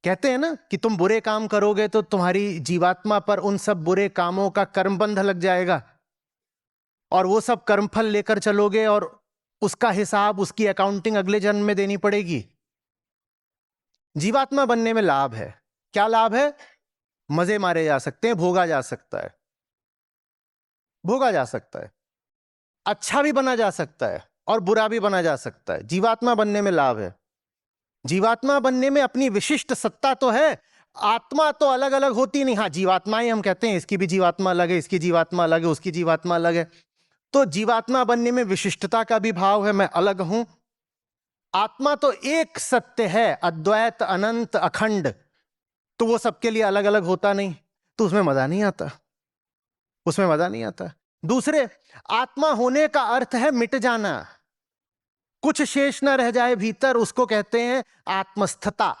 कहते हैं ना कि तुम बुरे काम करोगे तो तुम्हारी जीवात्मा पर उन सब बुरे कामों का कर्मबंध लग जाएगा, और वो सब कर्मफल लेकर चलोगे, और उसका हिसाब, उसकी अकाउंटिंग अगले जन्म में देनी पड़ेगी। जीवात्मा बनने में लाभ है। क्या लाभ है? मजे मारे जा सकते हैं, भोगा जा सकता है, भोगा जा सकता है, अच्छा भी बना जा सकता है और बुरा भी बना जा सकता है। जीवात्मा बनने में लाभ है। जीवात्मा बनने में अपनी विशिष्ट सत्ता तो है। आत्मा तो अलग अलग होती नहीं। हाँ, जीवात्मा ही हम कहते हैं, इसकी भी जीवात्मा अलग है, इसकी जीवात्मा अलग है, उसकी जीवात्मा अलग है। तो जीवात्मा बनने में विशिष्टता का भी भाव है, मैं अलग हूं। आत्मा तो एक सत्य है, अद्वैत, अनंत, अखंड, तो वो सबके लिए अलग अलग होता नहीं, तो उसमें मजा नहीं आता, उसमें मजा नहीं आता। दूसरे, आत्मा होने का अर्थ है मिट जाना, कुछ शेष ना रह जाए भीतर, उसको कहते हैं आत्मस्थता।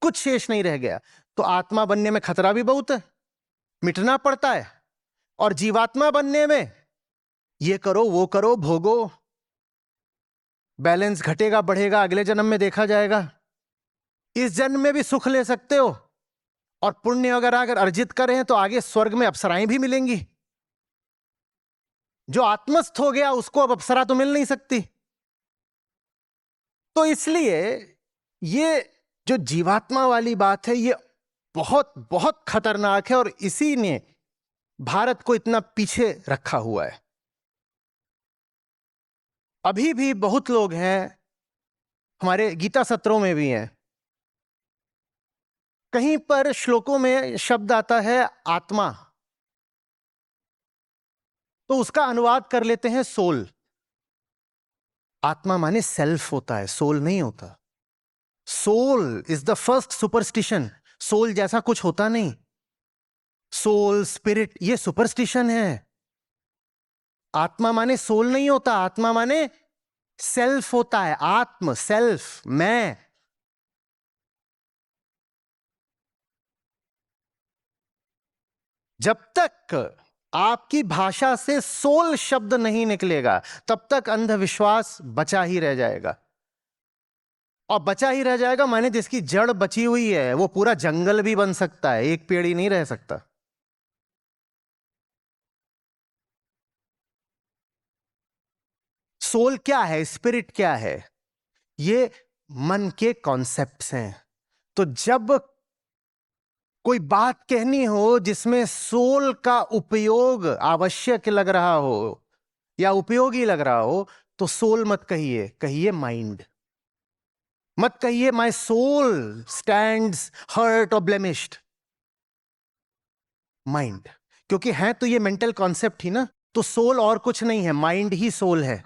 कुछ शेष नहीं रह गया, तो आत्मा बनने में खतरा भी बहुत है, मिटना पड़ता है। और जीवात्मा बनने में ये करो वो करो, भोगो, बैलेंस घटेगा बढ़ेगा, अगले जन्म में देखा जाएगा। इस जन्म में भी सुख ले सकते हो, और पुण्य अगर अर्जित करें तो आगे स्वर्ग में अप्सराएं भी मिलेंगी। जो आत्मस्थ हो गया उसको अब अप्सरा तो मिल नहीं सकती। तो इसलिए ये जो जीवात्मा वाली बात है, ये बहुत बहुत खतरनाक है, और इसी ने भारत को इतना पीछे रखा हुआ है। अभी भी बहुत लोग हैं, हमारे गीता सत्रों में भी हैं, कहीं पर श्लोकों में शब्द आता है आत्मा, तो उसका अनुवाद कर लेते हैं सोल। आत्मा माने सेल्फ होता है, सोल नहीं होता। Soul is the first superstition. Soul जैसा कुछ होता नहीं। सोल, स्पिरिट, ये सुपरस्टिशन है। आत्मा माने सोल नहीं होता, आत्मा माने सेल्फ होता है। आत्म, सेल्फ, मैं। जब तक आपकी भाषा से सोल शब्द नहीं निकलेगा, तब तक अंधविश्वास बचा ही रह जाएगा। और बचा ही रह जाएगा माने जिसकी जड़ बची हुई है वो पूरा जंगल भी बन सकता है, एक पेड़ ही नहीं रह सकता। सोल क्या है, स्पिरिट क्या है? ये मन के कॉन्सेप्ट्स हैं। तो जब कोई बात कहनी हो जिसमें सोल का उपयोग आवश्यक लग रहा हो या उपयोगी लग रहा हो, तो सोल मत कहिए, कहिए माइंड। मत कहिए माय सोल स्टैंड्स हर्ट और ब्लेमिश्ड। माइंड, क्योंकि है तो ये मेंटल कॉन्सेप्ट ही ना, तो सोल और कुछ नहीं है, माइंड ही सोल है।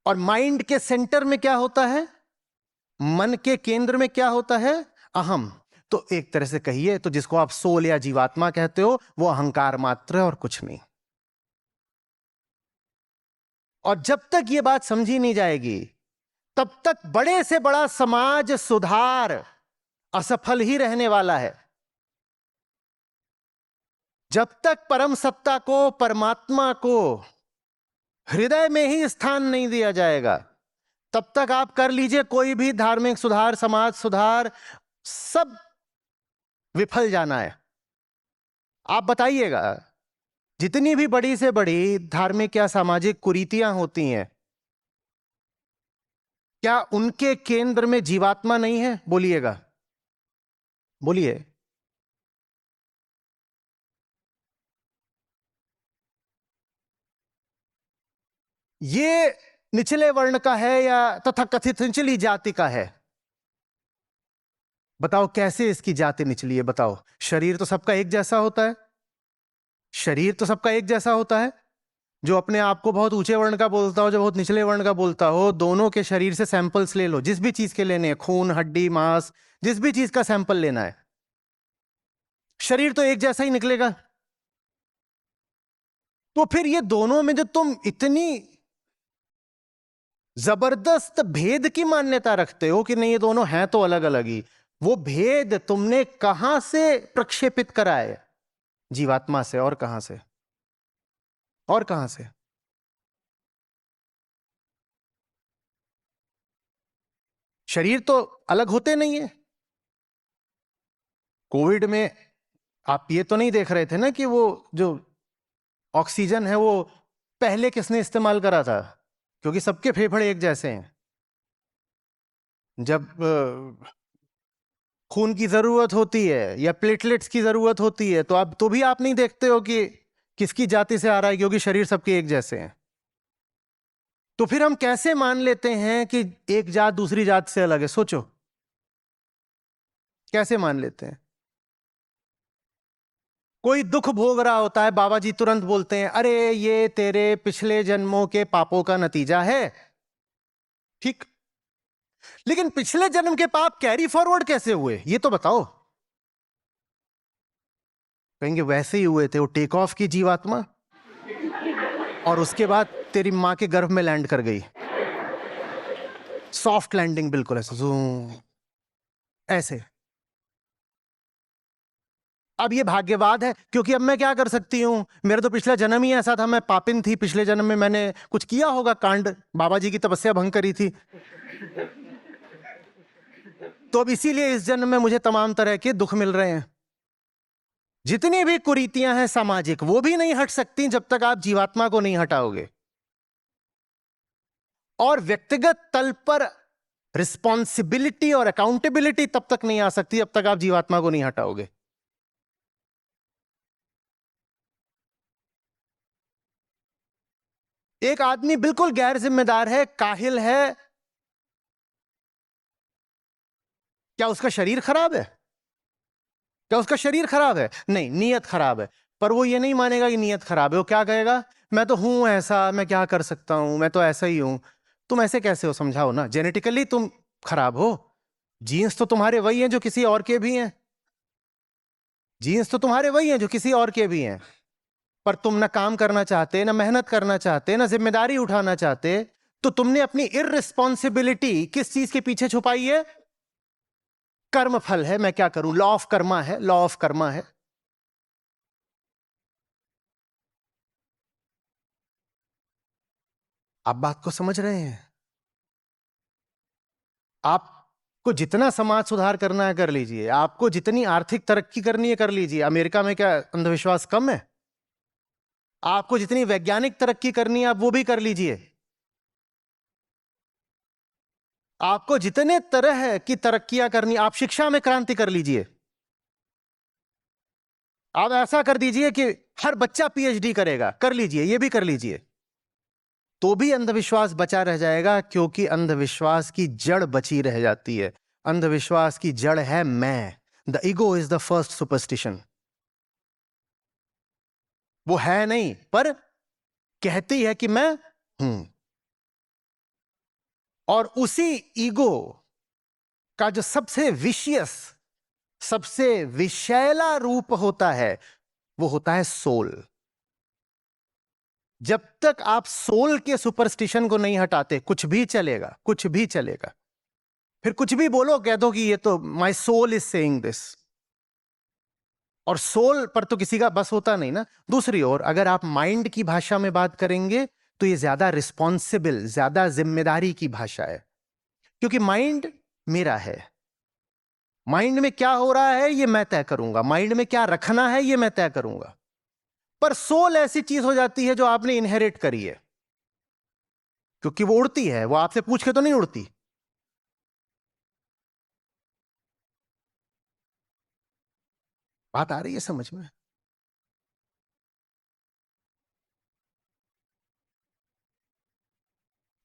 और माइंड के सेंटर में क्या होता है? मन के केंद्र में क्या होता है? अहम। तो एक तरह से कहिए तो जिसको आप सोल या जीवात्मा कहते हो वो अहंकार मात्र है और कुछ नहीं। और जब तक ये बात समझी नहीं जाएगी तब तक बड़े से बड़ा समाज सुधार असफल ही रहने वाला है। जब तक परम सत्ता को, परमात्मा को हृदय में ही स्थान नहीं दिया जाएगा, तब तक आप कर लीजिए कोई भी धार्मिक सुधार, समाज सुधार, सब विफल जाना है। आप बताइएगा, जितनी भी बड़ी से बड़ी धार्मिक या सामाजिक कुरीतियां होती हैं, क्या उनके केंद्र में जीवात्मा नहीं है? बोलिएगा, बोलिए। ये निचले वर्ण का है या तथाकथित निचली जाति का है? बताओ कैसे इसकी जाति निचली है? बताओ। शरीर तो सबका एक जैसा होता है, शरीर तो सबका एक जैसा होता है। जो अपने आप को बहुत ऊंचे वर्ण का बोलता हो, जो बहुत निचले वर्ण का बोलता हो, दोनों के शरीर से सैंपल्स ले लो, जिस भी चीज के लेने हैं, खून, हड्डी, मांस, जिस भी चीज का सैंपल लेना है, शरीर तो एक जैसा ही निकलेगा। तो फिर ये दोनों में जो तुम इतनी जबरदस्त भेद की मान्यता रखते हो कि नहीं ये दोनों हैं तो अलग अलग ही, वो भेद तुमने कहां से प्रक्षेपित करा है? जीवात्मा से। और कहां से? और कहां से? शरीर तो अलग होते नहीं है। कोविड में आप ये तो नहीं देख रहे थे ना कि वो जो ऑक्सीजन है वो पहले किसने इस्तेमाल करा था? क्योंकि सबके फेफड़े एक जैसे हैं। जब खून की जरूरत होती है या प्लेटलेट्स की जरूरत होती है, तो आप तो भी आप नहीं देखते हो कि किसकी जाति से आ रहा है, क्योंकि शरीर सबके एक जैसे हैं। तो फिर हम कैसे मान लेते हैं कि एक जात दूसरी जात से अलग है? सोचो, कैसे मान लेते हैं? कोई दुख भोग रहा होता है, बाबा जी तुरंत बोलते हैं, अरे ये तेरे पिछले जन्मों के पापों का नतीजा है। ठीक, लेकिन पिछले जन्म के पाप कैरी फॉरवर्ड कैसे हुए, ये तो बताओ। कहेंगे वैसे ही हुए थे, वो टेक ऑफ की जीवात्मा और उसके बाद तेरी मां के गर्भ में लैंड कर गई। सॉफ्ट लैंडिंग, बिल्कुल ऐसे जूम, ऐसे। अब ये भाग्यवाद है, क्योंकि अब मैं क्या कर सकती हूं? मेरा तो पिछला जन्म ही ऐसा था, मैं पापिन थी, पिछले जन्म में मैंने कुछ किया होगा कांड, बाबा जी की तपस्या भंग करी थी, तो अब इसीलिए इस जन्म में मुझे तमाम तरह के दुख मिल रहे हैं। जितनी भी कुरीतियां हैं सामाजिक, वो भी नहीं हट सकती जब तक आप जीवात्मा को नहीं हटाओगे। और व्यक्तिगत तल पर रिस्पॉन्सिबिलिटी और अकाउंटेबिलिटी तब तक नहीं आ सकती जब तक आप जीवात्मा को नहीं हटाओगे। एक आदमी बिल्कुल गैर जिम्मेदार है, काहिल है, क्या उसका शरीर खराब है? क्या उसका शरीर खराब है? नहीं, नीयत खराब है। पर वो ये नहीं मानेगा कि नीयत खराब है, वो क्या कहेगा? मैं तो हूं ऐसा, मैं क्या कर सकता हूं, मैं तो ऐसा ही हूं। तुम ऐसे कैसे हो? समझाओ ना। जेनेटिकली तुम खराब हो, जीन्स तो तुम्हारे वही हैं जो किसी और के भी हैं, जीन्स तो तुम्हारे वही हैं जो किसी और के भी हैं, पर तुम ना काम करना चाहते, ना मेहनत करना चाहते, ना जिम्मेदारी उठाना चाहते, तो तुमने अपनी इररिस्पॉन्सिबिलिटी किस चीज के पीछे छुपाई है? कर्म फल है, मैं क्या करूं, लॉ ऑफ कर्मा है, लॉ ऑफ कर्मा है। आप बात को समझ रहे हैं? आपको जितना समाज सुधार करना है कर लीजिए, आपको जितनी आर्थिक तरक्की करनी है कर लीजिए। अमेरिका में क्या अंधविश्वास कम है? आपको जितनी वैज्ञानिक तरक्की करनी है आप वो भी कर लीजिए। आपको जितने तरह की तरक्कियां करनी, आप शिक्षा में क्रांति कर लीजिए। आप ऐसा कर दीजिए कि हर बच्चा पीएचडी करेगा, कर लीजिए, ये भी कर लीजिए, तो भी अंधविश्वास बचा रह जाएगा, क्योंकि अंधविश्वास की जड़ बची रह जाती है। अंधविश्वास की जड़ है मैं। The ego is the first superstition. वो है नहीं, पर कहती है कि मैं हूं। और उसी ईगो का जो सबसे विशियस, सबसे विषैला रूप होता है, वो होता है सोल। जब तक आप सोल के सुपरस्टिशन को नहीं हटाते, कुछ भी चलेगा, कुछ भी चलेगा। फिर कुछ भी बोलो, कह दो कि ये तो my soul is saying this. और सोल पर तो किसी का बस होता नहीं ना। दूसरी ओर अगर आप माइंड की भाषा में बात करेंगे तो ये ज्यादा रिस्पॉन्सिबल, ज्यादा जिम्मेदारी की भाषा है, क्योंकि माइंड मेरा है, माइंड में क्या हो रहा है ये मैं तय करूंगा, माइंड में क्या रखना है ये मैं तय करूंगा। पर सोल ऐसी चीज हो जाती है जो आपने इनहेरिट करी है, क्योंकि वो उड़ती है, वो आपसे पूछ के तो नहीं उड़ती। बात आ रही है समझ में?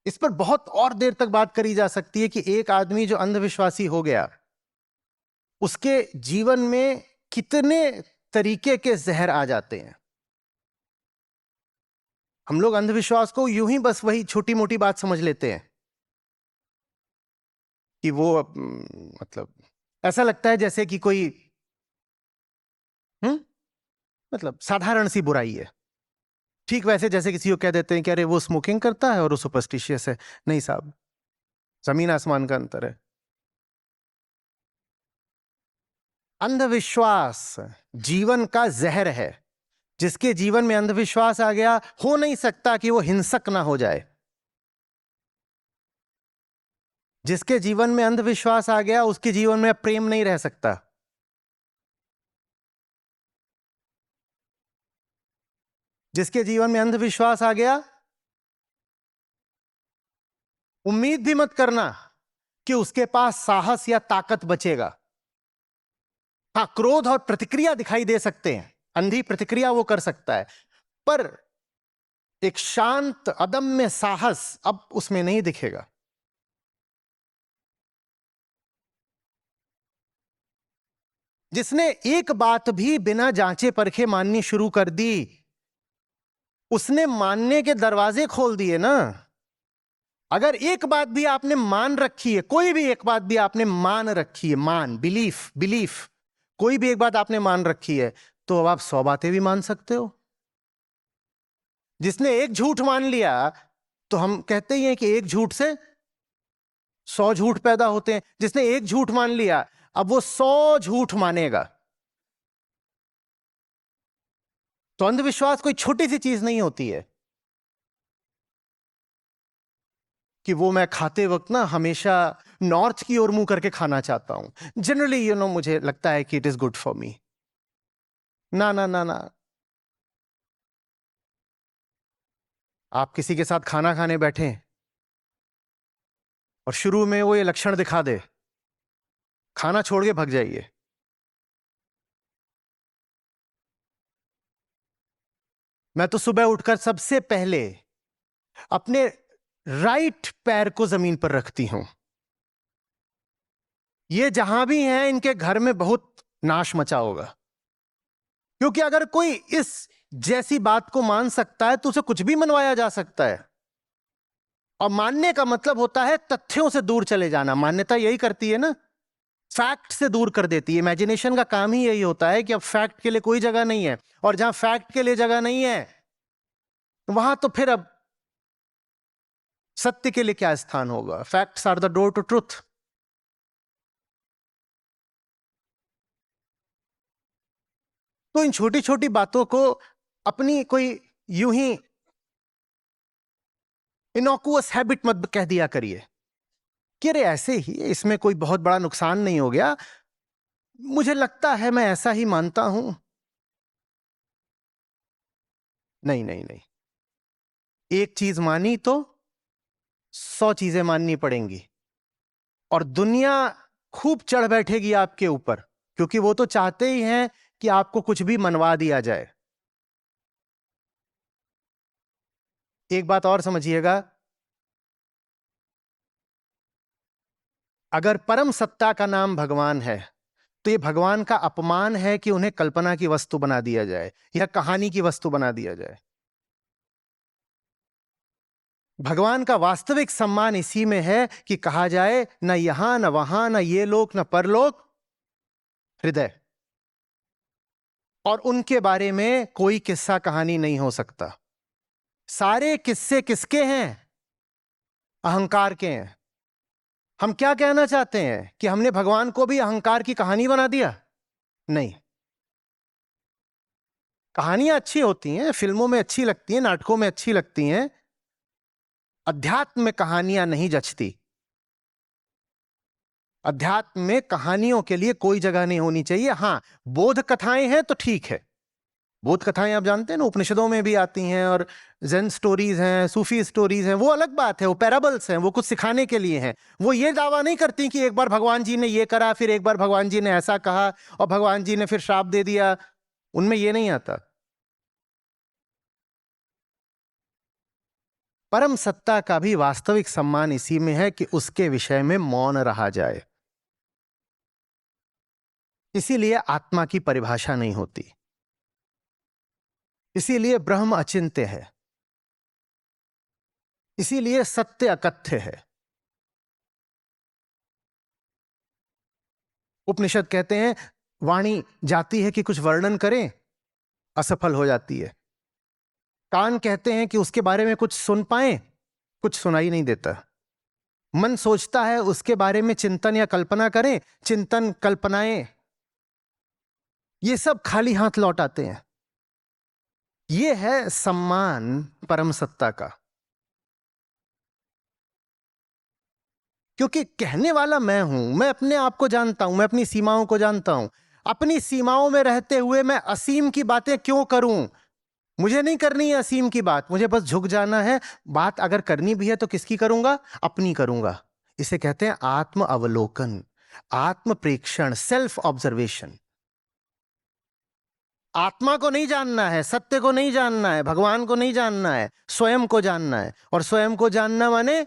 इस पर बहुत और देर तक बात करी जा सकती है कि एक आदमी जो अंधविश्वासी हो गया, उसके जीवन में कितने तरीके के जहर आ जाते हैं। हम लोग अंधविश्वास को यूं ही बस वही छोटी मोटी बात समझ लेते हैं कि वो मतलब ऐसा लगता है जैसे कि कोई मतलब साधारण सी बुराई है। ठीक वैसे जैसे किसी को कह देते हैं कि अरे वो स्मोकिंग करता है और वो सुपरस्टिशियस है। नहीं साहब, जमीन आसमान का अंतर है। अंधविश्वास जीवन का जहर है। जिसके जीवन में अंधविश्वास आ गया, हो नहीं सकता कि वो हिंसक ना हो जाए। जिसके जीवन में अंधविश्वास आ गया, उसके जीवन में प्रेम नहीं रह सकता। जिसके जीवन में अंधविश्वास आ गया, उम्मीद भी मत करना कि उसके पास साहस या ताकत बचेगा। हाँ, क्रोध और प्रतिक्रिया दिखाई दे सकते हैं, अंधी प्रतिक्रिया वो कर सकता है, पर एक शांत अदम्य साहस अब उसमें नहीं दिखेगा। जिसने एक बात भी बिना जांचे परखे माननी शुरू कर दी, उसने मानने के दरवाजे खोल दिए ना। अगर एक बात भी आपने मान रखी है, कोई भी एक बात भी आपने मान रखी है, मान बिलीफ बिलीफ कोई भी एक बात आपने मान रखी है, तो अब आप 100 बातें भी मान सकते हो। जिसने एक झूठ मान लिया, तो हम कहते ही हैं कि एक झूठ से 100 झूठ पैदा होते हैं। जिसने एक झूठ मान लिया, अब वो 100 झूठ मानेगा। तो अंधविश्वास कोई छोटी सी चीज नहीं होती है कि वो मैं खाते वक्त ना हमेशा नॉर्थ की ओर मुंह करके खाना चाहता हूं। जनरली मुझे लगता है कि it is good for me. ना ना ना ना, आप किसी के साथ खाना खाने बैठे और शुरू में वो ये लक्षण दिखा दे, खाना छोड़ के भाग जाइए। मैं तो सुबह उठकर सबसे पहले अपने राइट पैर को जमीन पर रखती हूं। ये जहां भी हैं, इनके घर में बहुत नाश मचा होगा, क्योंकि अगर कोई इस जैसी बात को मान सकता है तो उसे कुछ भी मनवाया जा सकता है। और मानने का मतलब होता है तथ्यों से दूर चले जाना। मान्यता यही करती है ना, फैक्ट से दूर कर देती है। इमेजिनेशन का काम ही यही होता है कि अब फैक्ट के लिए कोई जगह नहीं है, और जहां फैक्ट के लिए जगह नहीं है, वहां तो फिर अब सत्य के लिए क्या स्थान होगा। Facts are the door to truth. तो इन छोटी छोटी बातों को अपनी कोई यूं ही इनॉकुअस हैबिट मत कह दिया करिए कि अरे ऐसे ही, इसमें कोई बहुत बड़ा नुकसान नहीं हो गया, मुझे लगता है मैं ऐसा ही मानता हूं। नहीं नहीं नहीं, एक चीज मानी तो 100 चीजें माननी पड़ेंगी, और दुनिया खूब चढ़ बैठेगी आपके ऊपर, क्योंकि वो तो चाहते ही हैं कि आपको कुछ भी मनवा दिया जाए। एक बात और समझिएगा, अगर परम सत्ता का नाम भगवान है, तो ये भगवान का अपमान है कि उन्हें कल्पना की वस्तु बना दिया जाए या कहानी की वस्तु बना दिया जाए। भगवान का वास्तविक सम्मान इसी में है कि कहा जाए न यहां न वहां, न ये लोक न परलोक, हृदय। और उनके बारे में कोई किस्सा कहानी नहीं हो सकता। सारे किस्से किसके हैं? अहंकार के हैं। हम क्या कहना चाहते हैं कि हमने भगवान को भी अहंकार की कहानी बना दिया? नहीं। कहानियां अच्छी होती हैं, फिल्मों में अच्छी लगती हैं, नाटकों में अच्छी लगती हैं, अध्यात्म में कहानियां नहीं जचती। अध्यात्म में कहानियों के लिए कोई जगह नहीं होनी चाहिए। हाँ, बोध कथाएं हैं तो ठीक है, बोध कथाएं आप जानते हैं ना, उपनिषदों में भी आती हैं, और जेन स्टोरीज हैं, सूफी स्टोरीज हैं, वो अलग बात है, वो पैराबल्स हैं, वो कुछ सिखाने के लिए हैं। वो ये दावा नहीं करती कि एक बार भगवान जी ने ये करा, फिर एक बार भगवान जी ने ऐसा कहा और भगवान जी ने फिर श्राप दे दिया, उनमें ये नहीं आता। परम सत्ता का भी वास्तविक सम्मान इसी में है कि उसके विषय में मौन रहा जाए। इसीलिए आत्मा की परिभाषा नहीं होती, इसीलिए ब्रह्म अचिंत्य है, इसीलिए सत्य अकथ्य है। उपनिषद कहते हैं वाणी जाती है कि कुछ वर्णन करें, असफल हो जाती है। कान कहते हैं कि उसके बारे में कुछ सुन पाए, कुछ सुनाई नहीं देता। मन सोचता है उसके बारे में चिंतन या कल्पना करें, चिंतन कल्पनाएं ये सब खाली हाथ लौट आते हैं। ये है सम्मान परम सत्ता का, क्योंकि कहने वाला मैं हूं, मैं अपने आप को जानता हूं, मैं अपनी सीमाओं को जानता हूं। अपनी सीमाओं में रहते हुए मैं असीम की बातें क्यों करूं? मुझे नहीं करनी है असीम की बात, मुझे बस झुक जाना है। बात अगर करनी भी है तो किसकी करूंगा? अपनी करूंगा। इसे कहते हैं आत्म अवलोकन, आत्म प्रेक्षण, सेल्फ ऑब्जर्वेशन। आत्मा को नहीं जानना है, सत्य को नहीं जानना है, भगवान को नहीं जानना है, स्वयं को जानना है। और स्वयं को जानना माने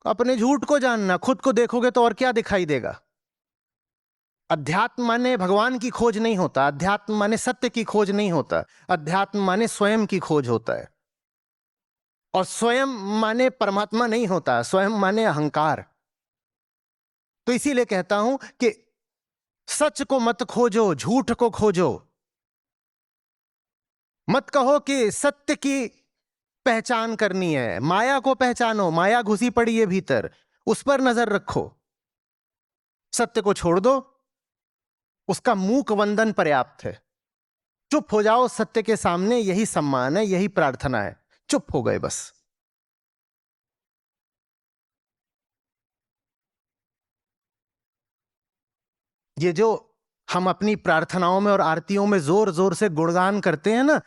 अपने झूठ को जानना। खुद को देखोगे तो और क्या दिखाई देगा? अध्यात्म माने भगवान की खोज नहीं होता, अध्यात्म माने सत्य की खोज नहीं होता, अध्यात्म माने स्वयं की खोज होता है। और स्वयं माने परमात्मा नहीं होता, स्वयं माने अहंकार। तो इसीलिए कहता हूं कि सच को मत खोजो, झूठ को खोजो। मत कहो कि सत्य की पहचान करनी है, माया को पहचानो, माया घुसी पड़ी है भीतर, उस पर नजर रखो। सत्य को छोड़ दो, उसका मूक वंदन पर्याप्त है। चुप हो जाओ सत्य के सामने, यही सम्मान है, यही प्रार्थना है। चुप हो गए बस। ये जो हम अपनी प्रार्थनाओं में और आरतियों में जोर जोर से गुणगान करते हैं ना,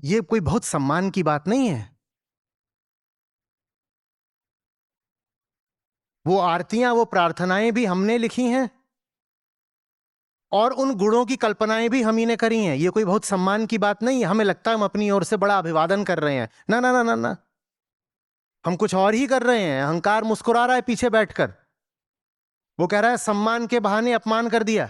ये कोई बहुत सम्मान की बात नहीं है। वो आरतियां, वो प्रार्थनाएं भी हमने लिखी हैं और उन गुणों की कल्पनाएं भी हम ही ने करी हैं। ये कोई बहुत सम्मान की बात नहीं है। हमें लगता है हम अपनी ओर से बड़ा अभिवादन कर रहे हैं। ना ना ना ना ना, हम कुछ और ही कर रहे हैं। अहंकार मुस्कुरा रहा है पीछे बैठकर, वो कह रहा है सम्मान के बहाने अपमान कर दिया।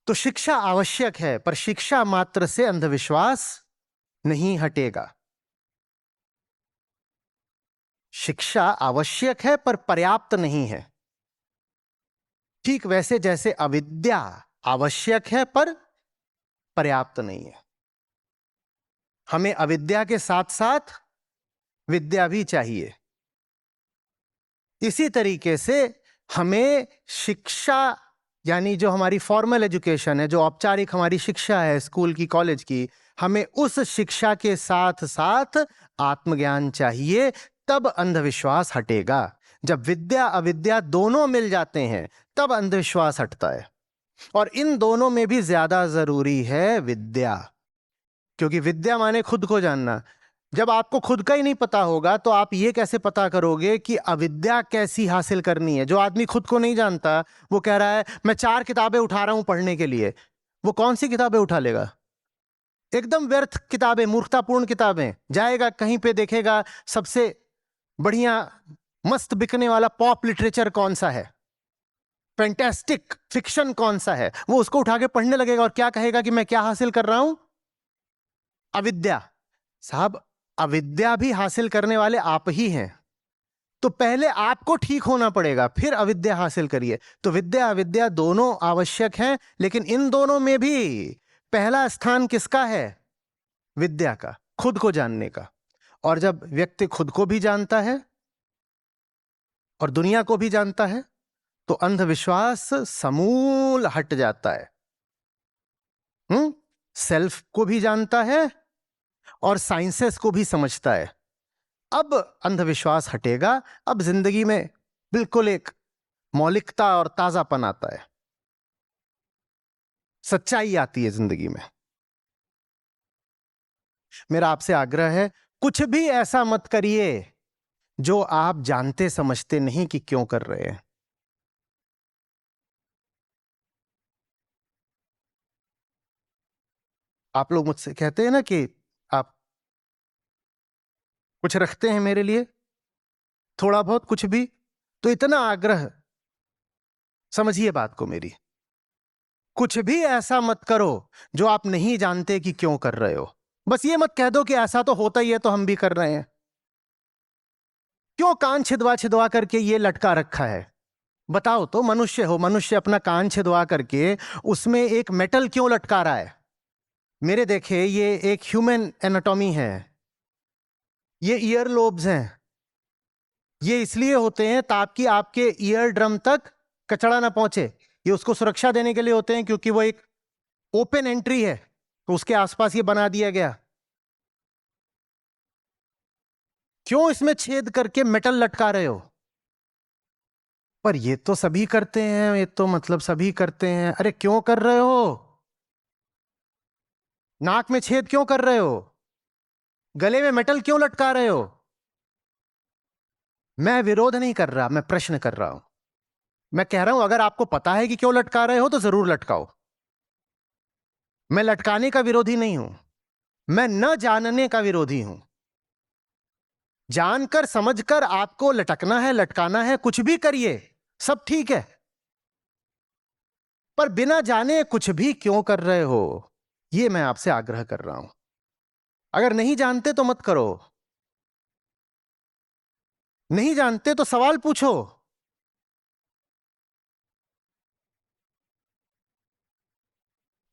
तो शिक्षा आवश्यक है, पर शिक्षा मात्र से अंधविश्वास नहीं हटेगा। शिक्षा आवश्यक है पर पर्याप्त नहीं है। ठीक वैसे जैसे अविद्या आवश्यक है पर पर्याप्त नहीं है। हमें अविद्या के साथ साथ विद्या भी चाहिए। इसी तरीके से हमें शिक्षा, यानी जो हमारी फॉर्मल एजुकेशन है, जो औपचारिक हमारी शिक्षा है स्कूल की, कॉलेज की, हमें उस शिक्षा के साथ साथ आत्मज्ञान चाहिए। तब अंधविश्वास हटेगा। जब विद्या अविद्या दोनों मिल जाते हैं तब अंधविश्वास हटता है। और इन दोनों में भी ज्यादा जरूरी है विद्या, क्योंकि विद्या माने खुद को जानना। जब आपको खुद का ही नहीं पता होगा तो आप ये कैसे पता करोगे कि अविद्या कैसी हासिल करनी है? जो आदमी खुद को नहीं जानता वो कह रहा है मैं 4 किताबें उठा रहा हूं पढ़ने के लिए। वो कौन सी किताबें उठा लेगा? एकदम व्यर्थ किताबें, मूर्खतापूर्ण किताबें। जाएगा कहीं पे देखेगा सबसे बढ़िया मस्त बिकने वाला पॉप लिटरेचर कौन सा है, फैंटास्टिक फिक्शन कौन सा है, वो उसको उठा के पढ़ने लगेगा और क्या कहेगा कि मैं क्या हासिल कर रहा हूं? अविद्या। साहब, अविद्या भी हासिल करने वाले आप ही हैं। तो पहले आपको ठीक होना पड़ेगा, फिर अविद्या हासिल करिए। तो विद्या अविद्या दोनों आवश्यक हैं, लेकिन इन दोनों में भी पहला स्थान किसका है? विद्या का, खुद को जानने का। और जब व्यक्ति खुद को भी जानता है और दुनिया को भी जानता है तो अंधविश्वास समूल हट जाता है। सेल्फ को भी जानता है और साइंसेस को भी समझता है। अब अंधविश्वास हटेगा, अब जिंदगी में बिल्कुल एक मौलिकता और ताजापन आता है, सच्चाई आती है जिंदगी में। मेरा आपसे आग्रह है, कुछ भी ऐसा मत करिए जो आप जानते समझते नहीं कि क्यों कर रहे हैं। आप लोग मुझसे कहते हैं ना कि आप कुछ रखते हैं मेरे लिए, थोड़ा बहुत कुछ भी, तो इतना आग्रह, समझिए बात को मेरी, कुछ भी ऐसा मत करो जो आप नहीं जानते कि क्यों कर रहे हो। बस ये मत कह दो कि ऐसा तो होता ही है तो हम भी कर रहे हैं। क्यों कान छिदवा छिदवा करके ये लटका रखा है? बताओ तो, मनुष्य हो, मनुष्य अपना कान छिदवा करके उसमें एक मेटल क्यों लटका रहा है? मेरे देखे, ये एक ह्यूमन एनाटॉमी है, ये ईयर लोब्स हैं। ये इसलिए होते हैं ताकि आपके ईयर ड्रम तक कचरा ना पहुंचे। ये उसको सुरक्षा देने के लिए होते हैं, क्योंकि वो एक ओपन एंट्री है, तो उसके आसपास ये बना दिया गया। क्यों इसमें छेद करके मेटल लटका रहे हो? पर ये तो सभी करते हैं, ये तो मतलब सभी करते हैं। अरे क्यों कर रहे हो? नाक में छेद क्यों कर रहे हो? गले में मेटल क्यों लटका रहे हो? मैं विरोध नहीं कर रहा, मैं प्रश्न कर रहा हूं। मैं कह रहा हूं, अगर आपको पता है कि क्यों लटका रहे हो तो जरूर लटकाओ। मैं लटकाने का विरोधी नहीं हूं, मैं न जानने का विरोधी हूं। जानकर समझकर आपको लटकना है, लटकाना है, कुछ भी करिए, सब ठीक है। पर बिना जाने कुछ भी क्यों कर रहे हो, यह मैं आपसे आग्रह कर रहा हूं। अगर नहीं जानते तो मत करो, नहीं जानते तो सवाल पूछो।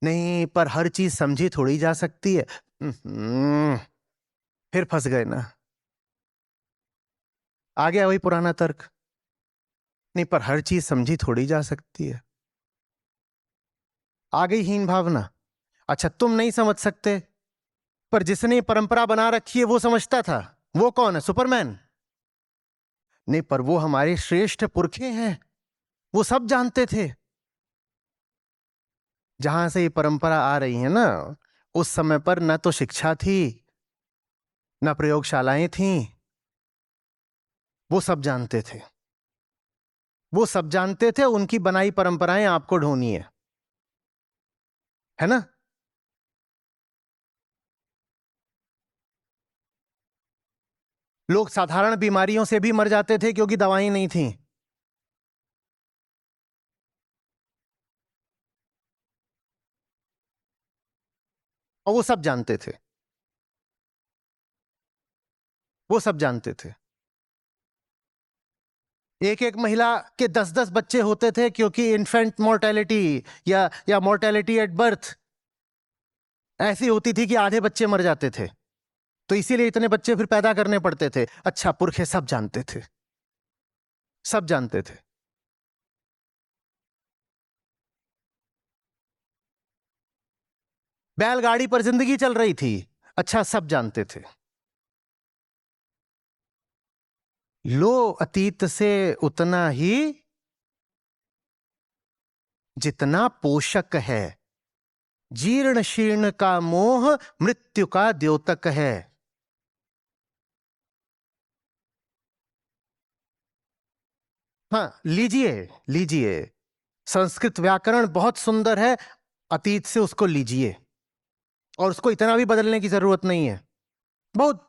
नहीं, पर हर चीज समझी थोड़ी जा सकती है। फिर फंस गए ना, आ गया वही पुराना तर्क। नहीं, पर हर चीज समझी थोड़ी जा सकती है। आ गई हीन भावना। अच्छा, तुम नहीं समझ सकते, पर जिसने परंपरा बना रखी है वो समझता था। वो कौन है? सुपरमैन? नहीं, पर वो हमारे श्रेष्ठ पुरखे हैं, वो सब जानते थे। जहां से ये परंपरा आ रही है ना, उस समय पर न तो शिक्षा थी, न प्रयोगशालाएं थीं। वो सब जानते थे, वो सब जानते थे। उनकी बनाई परंपराएं आपको ढोनी है ना? लोग साधारण बीमारियों से भी मर जाते थे क्योंकि दवाएं नहीं थीं। और वो सब जानते थे, वो सब जानते थे। एक एक महिला के 10-10 बच्चे होते थे, क्योंकि इन्फेंट मोर्टेलिटी या मोर्टेलिटी एट बर्थ ऐसी होती थी कि आधे बच्चे मर जाते थे, तो इसीलिए इतने बच्चे फिर पैदा करने पड़ते थे। अच्छा, पुरखे सब जानते थे, सब जानते थे। बैलगाड़ी पर जिंदगी चल रही थी, अच्छा, सब जानते थे। लो अतीत से उतना ही जितना पोषक है, जीर्ण शीर्ण का मोह मृत्यु का द्योतक है। हाँ, लीजिए, लीजिए, संस्कृत व्याकरण बहुत सुंदर है, अतीत से उसको लीजिए, और उसको इतना भी बदलने की जरूरत नहीं है। बहुत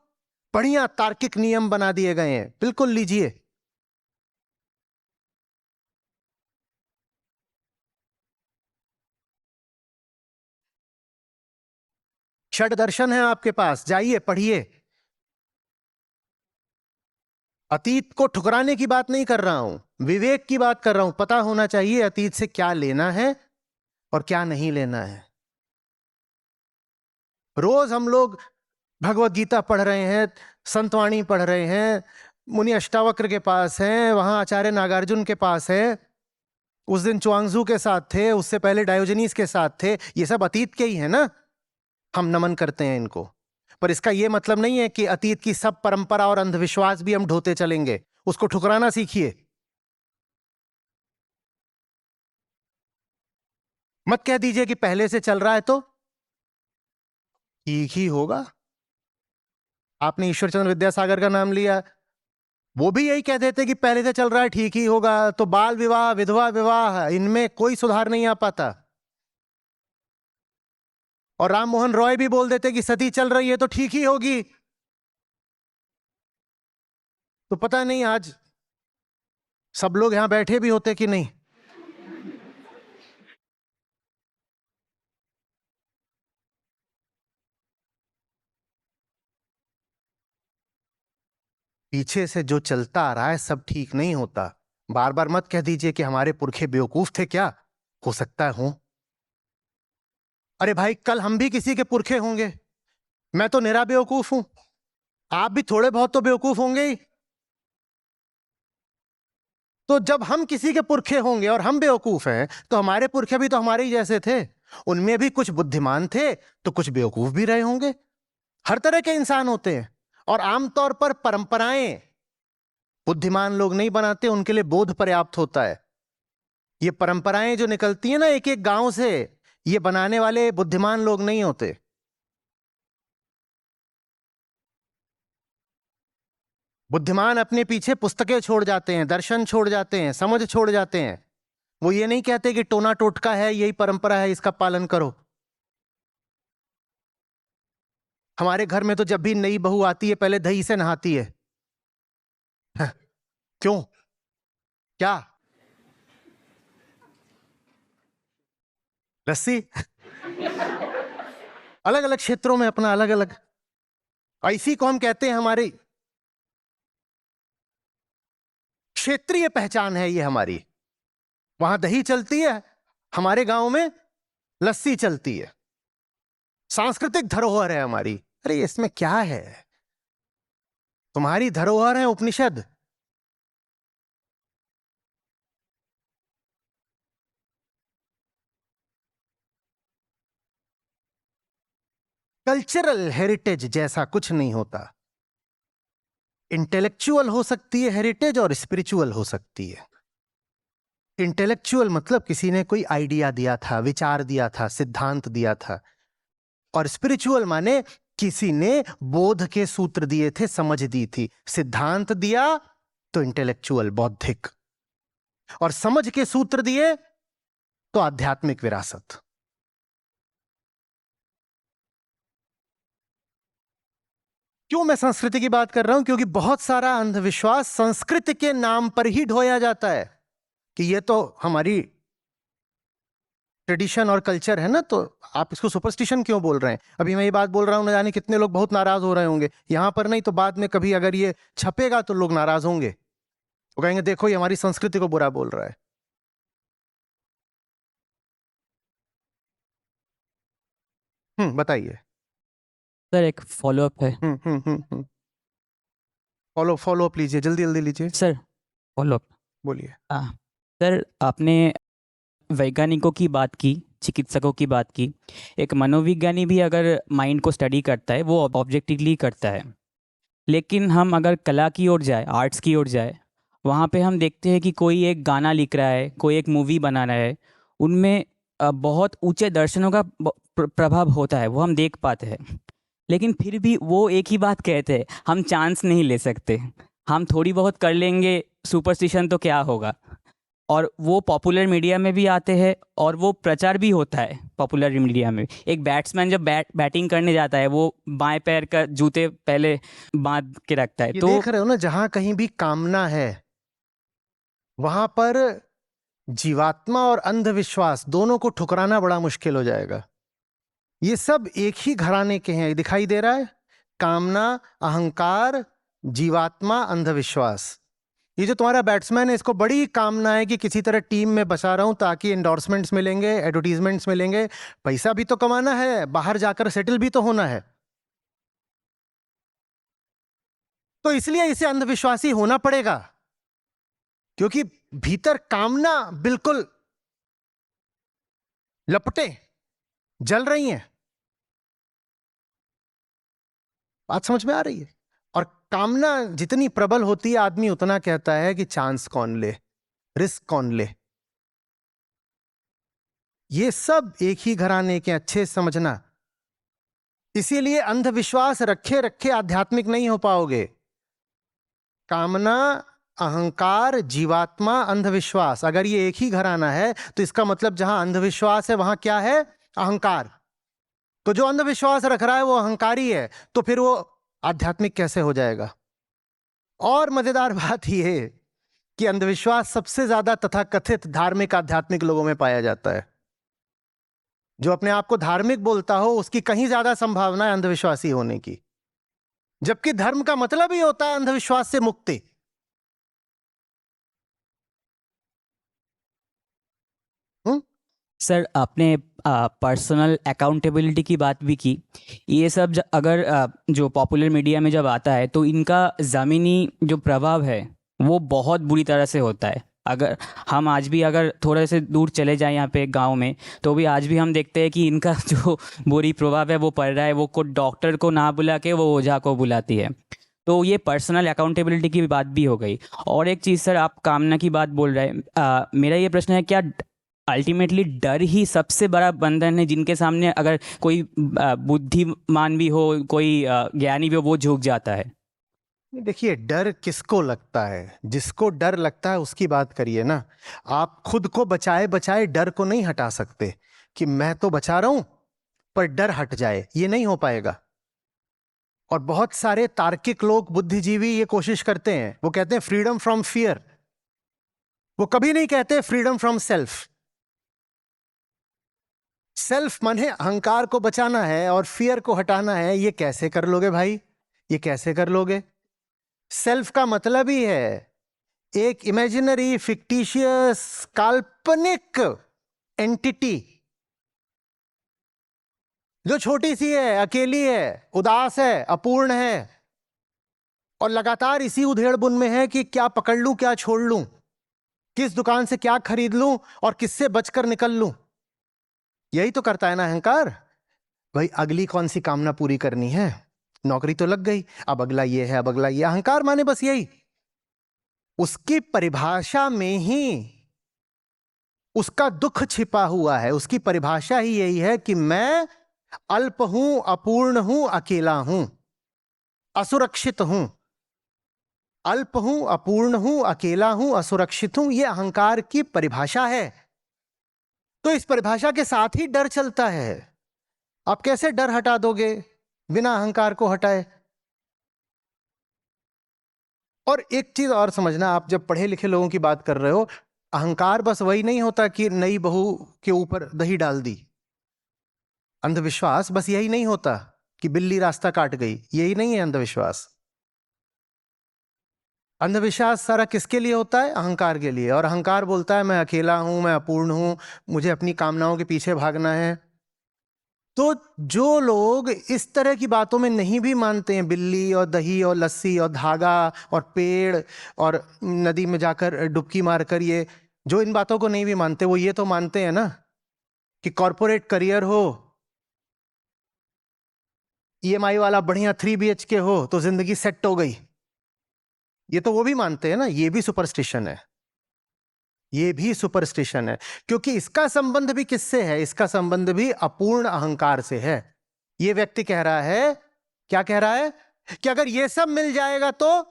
बढ़िया तार्किक नियम बना दिए गए हैं, बिल्कुल लीजिए। षड दर्शन है आपके पास, जाइए पढ़िए। अतीत को ठुकराने की बात नहीं कर रहा हूं, विवेक की बात कर रहा हूं। पता होना चाहिए अतीत से क्या लेना है और क्या नहीं लेना है। रोज हम लोग भगवत गीता पढ़ रहे हैं, संतवाणी पढ़ रहे हैं, मुनि अष्टावक्र के पास हैं, वहां आचार्य नागार्जुन के पास है। उस दिन च्वांगजू के साथ थे, उससे पहले डायोजनीस के साथ थे। ये सब अतीत के ही है ना, हम नमन करते हैं इनको। पर इसका यह मतलब नहीं है कि अतीत की सब परंपरा और अंधविश्वास भी हम ढोते चलेंगे। उसको ठुकराना सीखिए। मत कह दीजिए कि पहले से चल रहा है तो ठीक ही होगा। आपने ईश्वरचंद्र विद्यासागर का नाम लिया, वो भी यही कह देते कि पहले से चल रहा है ठीक ही होगा। तो बाल विवाह, विधवा विवाह, इनमें कोई सुधार नहीं आ पाता। और राम मोहन रॉय भी बोल देते कि सती चल रही है तो ठीक ही होगी। तो पता नहीं आज सब लोग यहां बैठे भी होते कि नहीं। पीछे से जो चलता आ रहा है सब ठीक नहीं होता। बार बार मत कह दीजिए कि हमारे पुरखे बेवकूफ थे। क्या हो सकता है हो? अरे भाई, कल हम भी किसी के पुरखे होंगे। मैं तो निरा बेवकूफ हूं, आप भी थोड़े बहुत तो बेवकूफ होंगे ही। तो जब हम किसी के पुरखे होंगे और हम बेवकूफ हैं, तो हमारे पुरखे भी तो हमारे ही जैसे थे। उनमें भी कुछ बुद्धिमान थे तो कुछ बेवकूफ भी रहे होंगे। हर तरह के इंसान होते हैं। और आमतौर पर परंपराएं बुद्धिमान लोग नहीं बनाते, उनके लिए बोध पर्याप्त होता है। ये परंपराएं जो निकलती है ना एक एक गांव से, ये बनाने वाले बुद्धिमान लोग नहीं होते। बुद्धिमान अपने पीछे पुस्तकें छोड़ जाते हैं, दर्शन छोड़ जाते हैं, समझ छोड़ जाते हैं। वो ये नहीं कहते कि टोना टोटका है, यही परंपरा है, इसका पालन करो। हमारे घर में तो जब भी नई बहू आती है पहले दही से नहाती है। हाँ, क्यों? क्या? लस्सी? अलग अलग क्षेत्रों में अपना अलग अलग, ऐसी को हम कहते हैं हमारी क्षेत्रीय पहचान है। ये हमारी, वहां दही चलती है, हमारे गांव में लस्सी चलती है। सांस्कृतिक धरोहर है हमारी। अरे इसमें क्या है? तुम्हारी धरोहर है उपनिषद। कल्चरल हेरिटेज जैसा कुछ नहीं होता। इंटेलेक्चुअल हो सकती है हेरिटेज और स्पिरिचुअल हो सकती है। इंटेलेक्चुअल मतलब किसी ने कोई आइडिया दिया था, विचार दिया था, सिद्धांत दिया था। और स्पिरिचुअल माने किसी ने बोध के सूत्र दिए थे, समझ दी थी। सिद्धांत दिया तो इंटेलेक्चुअल, बौद्धिक। और समझ के सूत्र दिए तो आध्यात्मिक विरासत। क्यों मैं संस्कृति की बात कर रहा हूं? क्योंकि बहुत सारा अंधविश्वास संस्कृति के नाम पर ही ढोया जाता है कि ये तो हमारी ट्रेडिशन और कल्चर है ना, तो आप इसको सुपरस्टिशन क्यों बोल रहे हैं? अभी मैं ये बात बोल रहा हूं, न जाने कितने लोग बहुत नाराज हो रहे होंगे। यहां पर नहीं तो बाद में कभी अगर ये छपेगा तो लोग नाराज होंगे। वो कहेंगे देखो ये हमारी संस्कृति को बुरा बोल रहा है। बताइए। सर एक फॉलोअप है। फॉलो फॉलो अप लीजिए, जल्दी जल्दी लीजिए। Sir follow up. बोलिए। सर आपने वैज्ञानिकों की बात की, चिकित्सकों की बात की। एक मनोविज्ञानी भी अगर माइंड को स्टडी करता है वो ऑब्जेक्टिवली करता है। लेकिन हम अगर कला की ओर जाए, आर्ट्स की ओर जाए, वहाँ पे हम देखते हैं कि कोई एक गाना लिख रहा है, कोई एक मूवी बना रहा है, उनमें बहुत ऊंचे दर्शनों का प्रभाव होता है, वो हम देख पाते हैं। लेकिन फिर भी वो एक ही बात कहते हैं, हम चांस नहीं ले सकते, हम थोड़ी बहुत कर लेंगे, सुपरस्टिशन तो क्या होगा। और वो पॉपुलर मीडिया में भी आते हैं और वो प्रचार भी होता है पॉपुलर मीडिया में। एक बैट्समैन जब बैटिंग करने जाता है वो बाएं पैर का जूते पहले बांध के रखता है। तो देख रहे हो ना, जहां कहीं भी कामना है वहां पर जीवात्मा और अंधविश्वास दोनों को ठुकराना बड़ा मुश्किल हो जाएगा। ये सब एक ही घराने के हैं, दिखाई दे रहा है। कामना, अहंकार, जीवात्मा, अंधविश्वास। ये जो तुम्हारा बैट्समैन है, इसको बड़ी कामना है कि किसी तरह टीम में बचा रहूं ताकि एंडोर्समेंट्स मिलेंगे, एडवर्टीजमेंट्स मिलेंगे, पैसा भी तो कमाना है, बाहर जाकर सेटल भी तो होना है। तो इसलिए इसे अंधविश्वासी होना पड़ेगा, क्योंकि भीतर कामना बिल्कुल लपटे जल रही हैं। बात समझ में आ रही है? और कामना जितनी प्रबल होती है, आदमी उतना कहता है कि चांस कौन ले, रिस्क कौन ले। ये सब एक ही घराने के, अच्छे से समझना। इसीलिए अंधविश्वास रखे रखे आध्यात्मिक नहीं हो पाओगे। कामना, अहंकार, जीवात्मा, अंधविश्वास, अगर ये एक ही घराना है तो इसका मतलब जहां अंधविश्वास है वहां क्या है? अहंकार। तो जो अंधविश्वास रख रहा है वो अहंकारी है, तो फिर वो आध्यात्मिक कैसे हो जाएगा? और मजेदार बात यह है कि अंधविश्वास सबसे ज्यादा तथाकथित धार्मिक आध्यात्मिक लोगों में पाया जाता है। जो अपने आप को धार्मिक बोलता हो उसकी कहीं ज्यादा संभावना है अंधविश्वासी होने की, जबकि धर्म का मतलब ही होता है अंधविश्वास से मुक्ति। सर, आपने पर्सनल अकाउंटेबिलिटी की बात भी की। ये सब अगर जो पॉपुलर मीडिया में जब आता है तो इनका ज़मीनी जो प्रभाव है वो बहुत बुरी तरह से होता है। अगर हम आज भी अगर थोड़े से दूर चले जाएं यहाँ पे गांव में, तो भी आज भी हम देखते हैं कि इनका जो बुरी प्रभाव है वो पड़ रहा है। वो को डॉक्टर को ना बुला के वो ओझा को बुलाती है। तो ये पर्सनल अकाउंटेबिलिटी की बात भी हो गई। और एक चीज़ सर, आप कामना की बात बोल रहे हैं, मेरा ये प्रश्न है, क्या अल्टीमेटली डर ही सबसे बड़ा बंधन है जिनके सामने अगर कोई बुद्धिमान भी हो, कोई ज्ञानी भी हो, वो झुक जाता है? देखिए, डर किसको लगता है? जिसको डर लगता है उसकी बात करिए ना। आप खुद को बचाए बचाए डर को नहीं हटा सकते कि मैं तो बचा रहा हूं पर डर हट जाए, ये नहीं हो पाएगा। और बहुत सारे तार्किक लोग, बुद्धिजीवी ये कोशिश करते हैं। वो कहते हैं फ्रीडम फ्रॉम फियर, वो कभी नहीं कहते फ्रीडम फ्रॉम सेल्फ। सेल्फ माने अहंकार को बचाना है और फियर को हटाना है। ये कैसे कर लोगे भाई? ये कैसे कर लोगे? सेल्फ का मतलब ही है एक इमेजिनरी, फिक्टिशियस, काल्पनिक एंटिटी जो छोटी सी है, अकेली है, उदास है, अपूर्ण है और लगातार इसी उधेड़बुन में है कि क्या पकड़ लूं, क्या छोड़ लूं, किस दुकान से क्या खरीद लूं और किससे बचकर निकल लूं। यही तो करता है ना अहंकार। भाई अगली कौन सी कामना पूरी करनी है? नौकरी तो लग गई, अब अगला ये है, अब अगला ये। अहंकार माने बस यही। उसकी परिभाषा में ही उसका दुख छिपा हुआ है। उसकी परिभाषा ही यही है कि मैं अल्प हूं, अपूर्ण हूं, अकेला हूं, असुरक्षित हूं। अल्प हूं, अपूर्ण हूं, अकेला हूं, असुरक्षित हूं, यह अहंकार की परिभाषा है। तो इस परिभाषा के साथ ही डर चलता है। आप कैसे डर हटा दोगे बिना अहंकार को हटाए? और एक चीज और समझना, आप जब पढ़े लिखे लोगों की बात कर रहे हो, अहंकार बस वही नहीं होता कि नई बहू के ऊपर दही डाल दी। अंधविश्वास बस यही नहीं होता कि बिल्ली रास्ता काट गई, यही नहीं है अंधविश्वास। अंधविश्वास सारा किसके लिए होता है? अहंकार के लिए। और अहंकार बोलता है मैं अकेला हूं, मैं अपूर्ण हूं, मुझे अपनी कामनाओं के पीछे भागना है। तो जो लोग इस तरह की बातों में नहीं भी मानते हैं, बिल्ली और दही और लस्सी और धागा और पेड़ और नदी में जाकर डुबकी मारकर, ये जो इन बातों को नहीं भी मानते, वो ये तो मानते हैं ना कि कॉरपोरेट करियर हो, ईएमआई वाला बढ़िया 3 BHK हो तो जिंदगी सेट हो गई। ये तो वो भी मानते हैं ना। ये भी सुपरस्टिशन है, ये भी सुपरस्टिशन है। क्योंकि इसका संबंध भी किससे है? इसका संबंध भी अपूर्ण अहंकार से है। ये व्यक्ति कह रहा है, क्या कह रहा है? कि अगर ये सब मिल जाएगा तो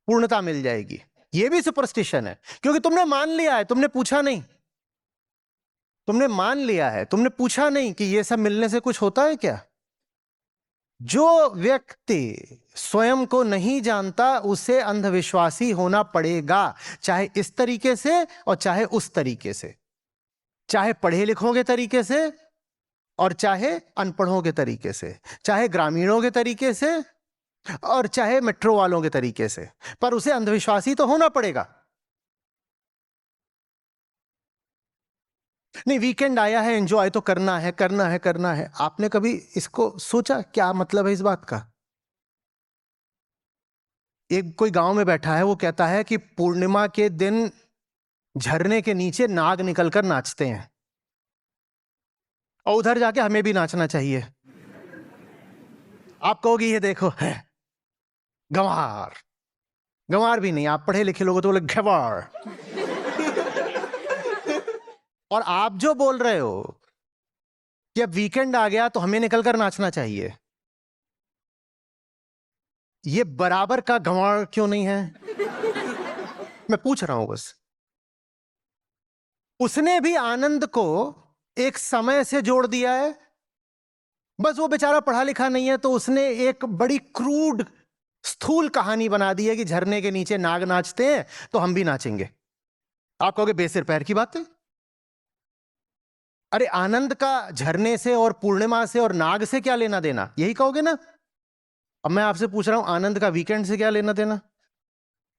पूर्णता मिल जाएगी। ये भी सुपरस्टिशन है, क्योंकि तुमने मान लिया है, तुमने पूछा नहीं। तुमने मान लिया है, तुमने पूछा नहीं कि ये सब मिलने से कुछ होता है क्या। जो व्यक्ति स्वयं को नहीं जानता उसे अंधविश्वासी होना पड़ेगा, चाहे इस तरीके से और चाहे उस तरीके से, चाहे पढ़े लिखों के तरीके से और चाहे अनपढ़ों के तरीके से, चाहे ग्रामीणों के तरीके से और चाहे मेट्रो वालों के तरीके से, पर उसे अंधविश्वासी तो होना पड़ेगा। नहीं, वीकेंड आया है, एंजॉय तो करना है, करना है, करना है। आपने कभी इसको सोचा क्या मतलब है इस बात का? एक कोई गांव में बैठा है, वो कहता है कि पूर्णिमा के दिन झरने के नीचे नाग निकलकर नाचते हैं, और उधर जाके हमें भी नाचना चाहिए। आप कहोगे ये देखो है गंवार, गंवार भी नहीं, आप पढ़े लिखे लोग तो बोले घेवार। और आप जो बोल रहे हो कि अब वीकेंड आ गया तो हमें निकलकर नाचना चाहिए, ये बराबर का गंवार क्यों नहीं है? मैं पूछ रहा हूं बस। उसने भी आनंद को एक समय से जोड़ दिया है, बस वो बेचारा पढ़ा लिखा नहीं है तो उसने एक बड़ी क्रूड स्थूल कहानी बना दी है कि झरने के नीचे नाग नाचते हैं तो हम भी नाचेंगे। आप कहोगे बेसिर पैर की बात है। अरे आनंद का झरने से और पूर्णिमा से और नाग से क्या लेना देना, यही कहोगे ना? अब मैं आपसे पूछ रहा हूं आनंद का वीकेंड से क्या लेना देना,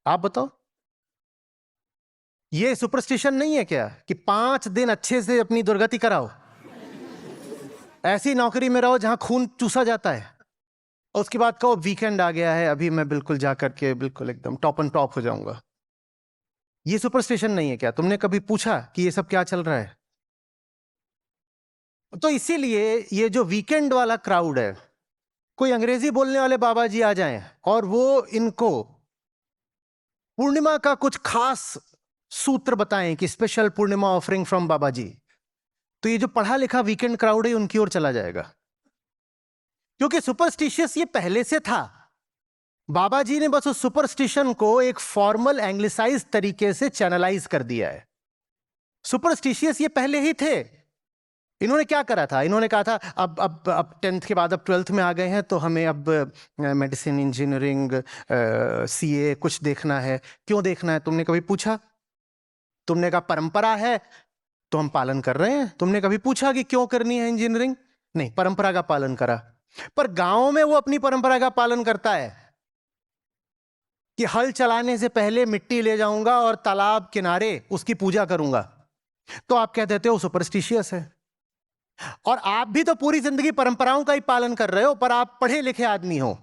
आप बताओ। ये सुपरस्टिशन नहीं है क्या कि 5 दिन अच्छे से अपनी दुर्गति कराओ, ऐसी नौकरी में रहो जहां खून चूसा जाता है, और उसके बाद कहो वीकेंड आ गया है अभी मैं बिल्कुल जाकर के बिल्कुल एकदम टॉप एंड टॉप हो जाऊंगा। ये सुपरस्टिशन नहीं है क्या? तुमने कभी पूछा कि ये सब क्या चल रहा है? तो इसीलिए ये जो वीकेंड वाला क्राउड है, कोई अंग्रेजी बोलने वाले बाबा जी आ जाएं और वो इनको पूर्णिमा का कुछ खास सूत्र बताएं कि स्पेशल पूर्णिमा ऑफरिंग फ्रॉम बाबा जी, तो ये जो पढ़ा लिखा वीकेंड क्राउड है उनकी ओर चला जाएगा, क्योंकि सुपरस्टिशियस ये पहले से था। बाबा जी ने बस उस सुपरस्टिशन को एक फॉर्मल एंग्लिसाइज तरीके से चैनलाइज कर दिया है। सुपरस्टिशियस ये पहले ही थे। इन्होंने क्या करा था? इन्होंने कहा था अब 10th के बाद अब 12th में आ गए हैं तो हमें अब मेडिसिन, इंजीनियरिंग, सीए कुछ देखना है। क्यों देखना है? तुमने कभी पूछा? तुमने कहा परंपरा है तो हम पालन कर रहे हैं। तुमने कभी पूछा कि क्यों करनी है इंजीनियरिंग? नहीं, परंपरा का पालन करा। पर गांव में वो अपनी परंपरा का पालन करता है कि हल चलाने से पहले मिट्टी ले जाऊंगा और तालाब किनारे उसकी पूजा करूंगा, तो आप कह देते हो सुपरस्टिशियस है। और आप भी तो पूरी जिंदगी परंपराओं का ही पालन कर रहे हो, पर आप पढ़े लिखे आदमी हो,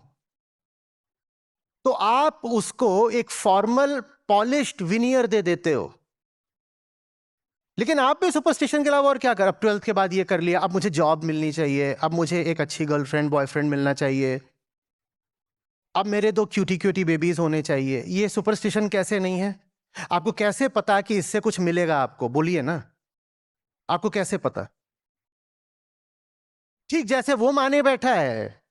तो आप उसको एक फॉर्मल पॉलिश्ड विनियर दे देते हो। लेकिन आप भी सुपरस्टिशन के अलावा और क्या कर? अब 12th के बाद ये कर लिया, अब मुझे जॉब मिलनी चाहिए, अब मुझे एक अच्छी गर्लफ्रेंड बॉयफ्रेंड मिलना चाहिए, अब मेरे 2 क्यूटी क्यूटी बेबीज होने चाहिए। ये सुपरस्टिशन कैसे नहीं है? आपको कैसे पता कि इससे कुछ मिलेगा? आपको बोलिए ना, आपको कैसे पता? ठीक जैसे वो माने बैठा है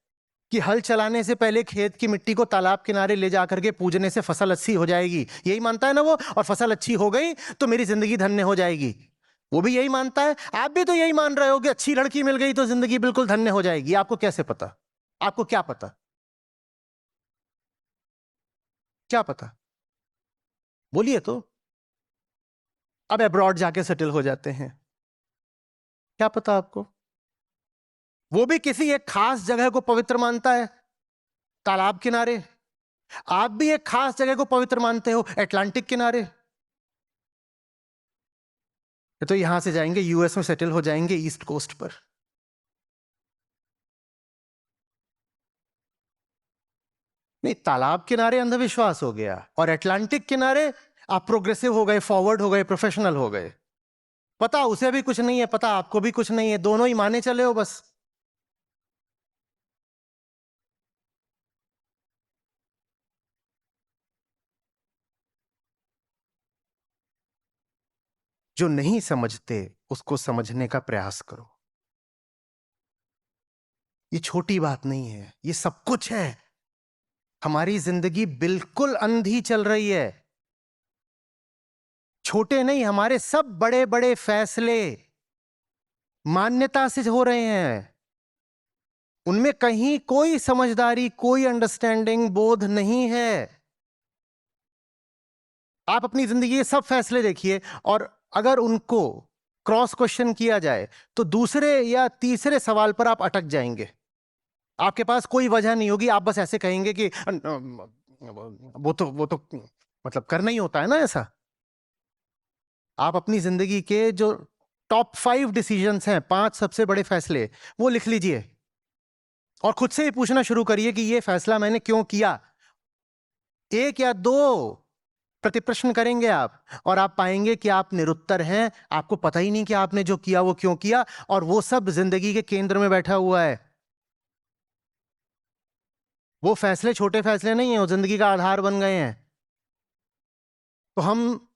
कि हल चलाने से पहले खेत की मिट्टी को तालाब किनारे ले जाकर के पूजने से फसल अच्छी हो जाएगी, यही मानता है ना वो, और फसल अच्छी हो गई तो मेरी जिंदगी धन्य हो जाएगी। वो भी यही मानता है, आप भी तो यही मान रहे हो कि अच्छी लड़की मिल गई तो जिंदगी बिल्कुल धन्य हो जाएगी। आपको कैसे पता? आपको क्या पता? क्या पता? बोलिए तो। अब अब्रॉड जाके सेटल हो जाते हैं, क्या पता आपको? वो भी किसी एक खास जगह को पवित्र मानता है, तालाब किनारे। आप भी एक खास जगह को पवित्र मानते हो, अटलांटिक किनारे। तो यहां से जाएंगे यूएस में सेटल हो जाएंगे ईस्ट कोस्ट पर। नहीं, तालाब किनारे अंधविश्वास हो गया, और अटलांटिक किनारे आप प्रोग्रेसिव हो गए, फॉरवर्ड हो गए, प्रोफेशनल हो गए। पता उसे भी कुछ नहीं है, पता आपको भी कुछ नहीं है, दोनों ही माने चले हो बस। जो नहीं समझते उसको समझने का प्रयास करो। ये छोटी बात नहीं है, ये सब कुछ है। हमारी जिंदगी बिल्कुल अंधी चल रही है। छोटे नहीं, हमारे सब बड़े बड़े फैसले मान्यता से हो रहे हैं, उनमें कहीं कोई समझदारी, कोई अंडरस्टैंडिंग, बोध नहीं है। आप अपनी जिंदगी के सब फैसले देखिए, और अगर उनको क्रॉस क्वेश्चन किया जाए तो दूसरे या तीसरे सवाल पर आप अटक जाएंगे। आपके पास कोई वजह नहीं होगी, आप बस ऐसे कहेंगे कि वो तो मतलब करना ही होता है ना ऐसा। आप अपनी जिंदगी के जो टॉप 5 डिसीजंस हैं, 5 सबसे बड़े फैसले, वो लिख लीजिए और खुद से ही पूछना शुरू करिए कि ये फैसला मैंने क्यों किया। 1 या 2 प्रति प्रश्न करेंगे आप, और आप पाएंगे कि आप निरुत्तर हैं, आपको पता ही नहीं कि आपने जो किया वो क्यों किया, और वो सब जिंदगी के केंद्र में बैठा हुआ है। वो फैसले छोटे फैसले नहीं है, वो जिंदगी का आधार बन गए हैं। तो हम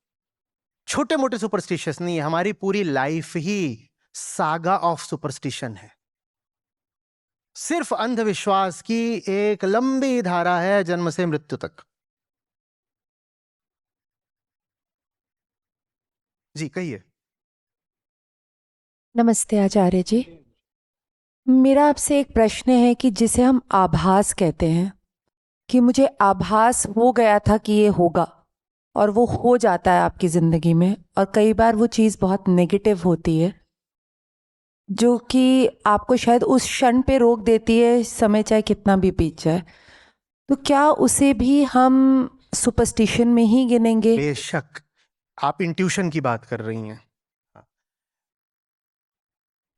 छोटे मोटे सुपरस्टिशियस नहीं है, हमारी पूरी life he saga of superstition है। सिर्फ अंधविश्वास की एक लंबी धारा है जन्म से मृत्यु तक। जी कहिए। नमस्ते आचार्य जी। मेरा आपसे एक प्रश्न है कि जिसे हम आभास कहते हैं, कि मुझे आभास हो गया था कि ये होगा, और वो हो जाता है आपकी ज़िंदगी में, और कई बार वो चीज़ बहुत नेगेटिव होती है जो कि आपको शायद उस क्षण पे रोक देती है, समय चाहे कितना भी बीत जाए। तो क्या उसे भी हम सुपरस्टिशन में ही गिनेंगे? बेशक, आप इंट्यूशन की बात कर रही हैं।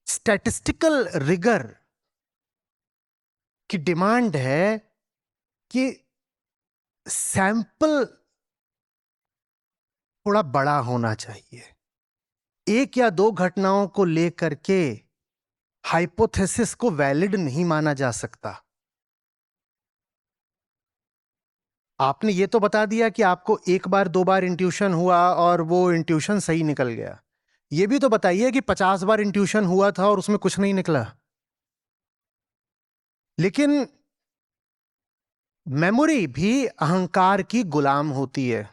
स्टैटिस्टिकल रिगर की डिमांड है कि सैंपल थोड़ा बड़ा होना चाहिए। एक या दो घटनाओं को लेकर के हाइपोथेसिस को वैलिड नहीं माना जा सकता। आपने ये तो बता दिया कि आपको एक बार दो बार इंट्यूशन हुआ और वो इंट्यूशन सही निकल गया। ये भी तो बताइए कि 50 बार इंट्यूशन हुआ था और उसमें कुछ नहीं निकला। लेकिन मेमोरी भी अहंकार की गुलाम होती है,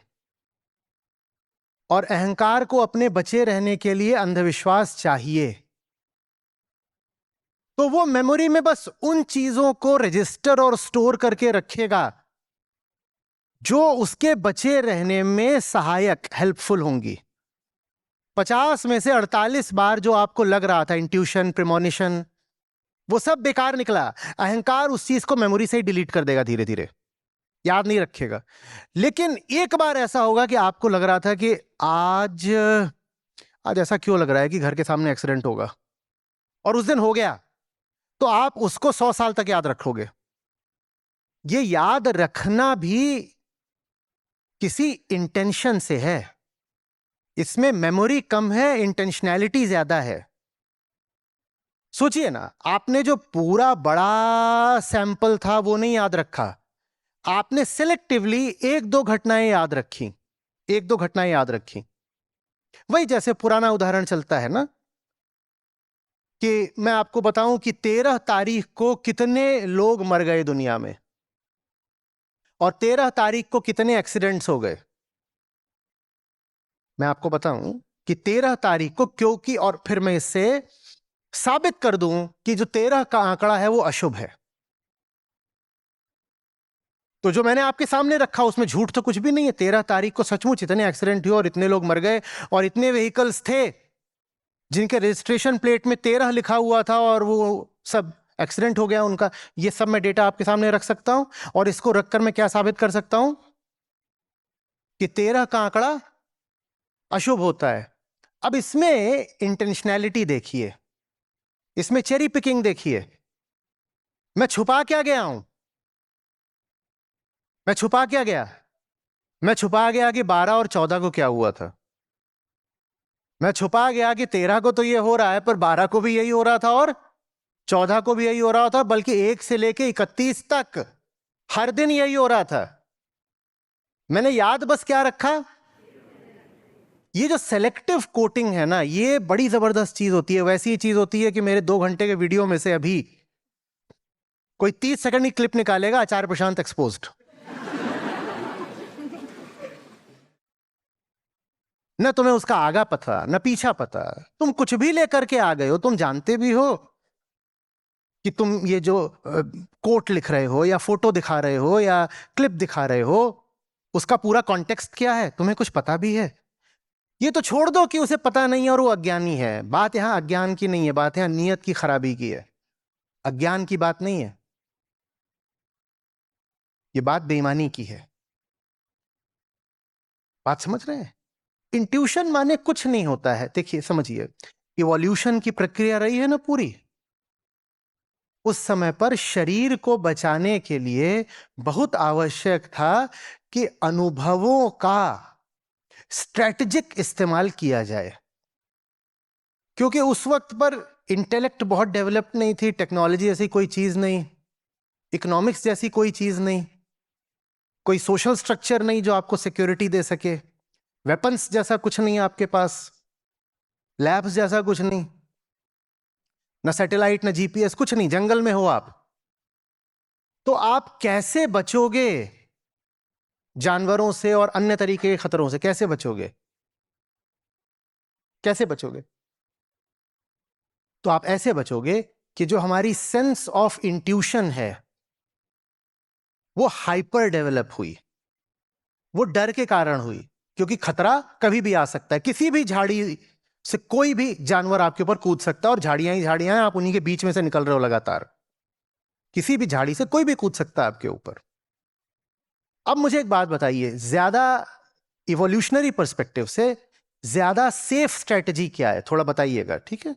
और अहंकार को अपने बचे रहने के लिए अंधविश्वास चाहिए। तो वो मेमोरी में बस उन चीजों को रजिस्टर और स्टोर करके रखेगा जो उसके बचे रहने में सहायक, हेल्पफुल होंगी। 50 में से 48 बार जो आपको लग रहा था इंट्यूशन, प्रिमोनिशन, वो सब बेकार निकला। अहंकार उस चीज को मेमोरी से ही डिलीट कर देगा, धीरे धीरे याद नहीं रखेगा। लेकिन एक बार ऐसा होगा कि आपको लग रहा था कि आज ऐसा क्यों लग रहा है कि घर के सामने एक्सीडेंट होगा, और उस दिन हो गया, तो आप उसको 100 साल तक याद रखोगे। ये याद रखना भी किसी इंटेंशन से है। इसमें मेमोरी कम है, इंटेंशनैलिटी ज्यादा है। सोचिए ना, आपने जो पूरा बड़ा सैंपल था वो नहीं याद रखा, आपने सिलेक्टिवली एक दो घटनाएं याद रखी, एक दो घटनाएं याद रखी। वही जैसे पुराना उदाहरण चलता है ना, कि मैं आपको बताऊं कि 13 तारीख को कितने लोग मर गए दुनिया में, और 13 तारीख को कितने एक्सीडेंट्स हो गए। मैं आपको बताऊं कि 13 तारीख को, क्योंकि, और फिर मैं इससे साबित कर दूं कि जो 13 का आंकड़ा है वो अशुभ है। तो जो मैंने आपके सामने रखा उसमें झूठ तो कुछ भी नहीं है। 13 तारीख को सचमुच इतने एक्सीडेंट हुए और इतने लोग मर गए, और इतने व्हीकल्स थे जिनके रजिस्ट्रेशन प्लेट में 13 लिखा हुआ था और वो सब एक्सीडेंट हो गया उनका। ये सब मैं डेटा आपके सामने रख सकता हूं, और इसको रखकर मैं क्या साबित कर सकता हूं कि 13 का आंकड़ा अशुभ होता है। अब इसमें इंटेंशनैलिटी देखिए, इसमें चेरी पिकिंग देखिए। मैं छुपा क्या गया हूं? मैं छुपा क्या गया? मैं छुपा गया कि 12 और 14 को क्या हुआ था। मैं छुपा गया कि 13 को तो ये हो रहा है, पर 12 को भी यही हो रहा था और 14 को भी यही हो रहा था, बल्कि 1 से लेके 31 तक हर दिन यही हो रहा था। मैंने याद बस क्या रखा? ये जो सेलेक्टिव कोटिंग है ना, ये बड़ी जबरदस्त चीज होती है। वैसी चीज होती है कि मेरे 2 घंटे के वीडियो में से अभी कोई 30 सेकंड की क्लिप निकालेगा, आचार्य प्रशांत एक्सपोज्ड। न तुम्हें उसका आगा पता न पीछा पता, तुम कुछ भी लेकर के आ गए हो। तुम जानते भी हो कि तुम ये जो कोट लिख रहे हो या फोटो दिखा रहे हो या क्लिप दिखा रहे हो, उसका पूरा कॉन्टेक्स्ट क्या है तुम्हें कुछ पता भी है। ये तो छोड़ दो कि उसे पता नहीं है और वो अज्ञानी है। बात यहां अज्ञान की नहीं है, बात यहां नियत की खराबी की है। अज्ञान की बात नहीं है, ये बात बेईमानी की है। बात समझ रहे हैं? इंट्यूशन माने कुछ नहीं होता है। देखिए समझिए, इवोल्यूशन की प्रक्रिया रही है ना पूरी, उस समय पर शरीर को बचाने के लिए बहुत आवश्यक था कि अनुभवों का स्ट्रैटेजिक इस्तेमाल किया जाए, क्योंकि उस वक्त पर इंटेलेक्ट बहुत डेवलप्ड नहीं थी, टेक्नोलॉजी जैसी कोई चीज नहीं, इकोनॉमिक्स जैसी कोई चीज नहीं, कोई सोशल स्ट्रक्चर नहीं जो आपको सिक्योरिटी दे सके, वेपन्स जैसा कुछ नहीं आपके पास, लैब्स जैसा कुछ नहीं, ना सैटेलाइट ना जीपीएस, कुछ नहीं, जंगल में हो आप। तो आप कैसे बचोगे जानवरों से और अन्य तरीके के खतरों से? कैसे बचोगे? कैसे बचोगे? तो आप ऐसे बचोगे कि जो हमारी सेंस ऑफ इंट्यूशन है वो हाइपर डेवलप हुई, वो डर के कारण हुई, क्योंकि खतरा कभी भी आ सकता है। किसी भी झाड़ी से कोई भी जानवर आपके ऊपर कूद सकता है, और झाड़ियां ही झाड़ियां हैं, आप उन्हीं के बीच में से निकल रहे हो लगातार। किसी भी झाड़ी से कोई भी कूद सकता है आपके ऊपर। अब मुझे एक बात बताइए, ज्यादा इवोल्यूशनरी पर्सपेक्टिव से ज्यादा सेफ स्ट्रेटजी क्या है? थोड़ा बताइएगा, ठीक है?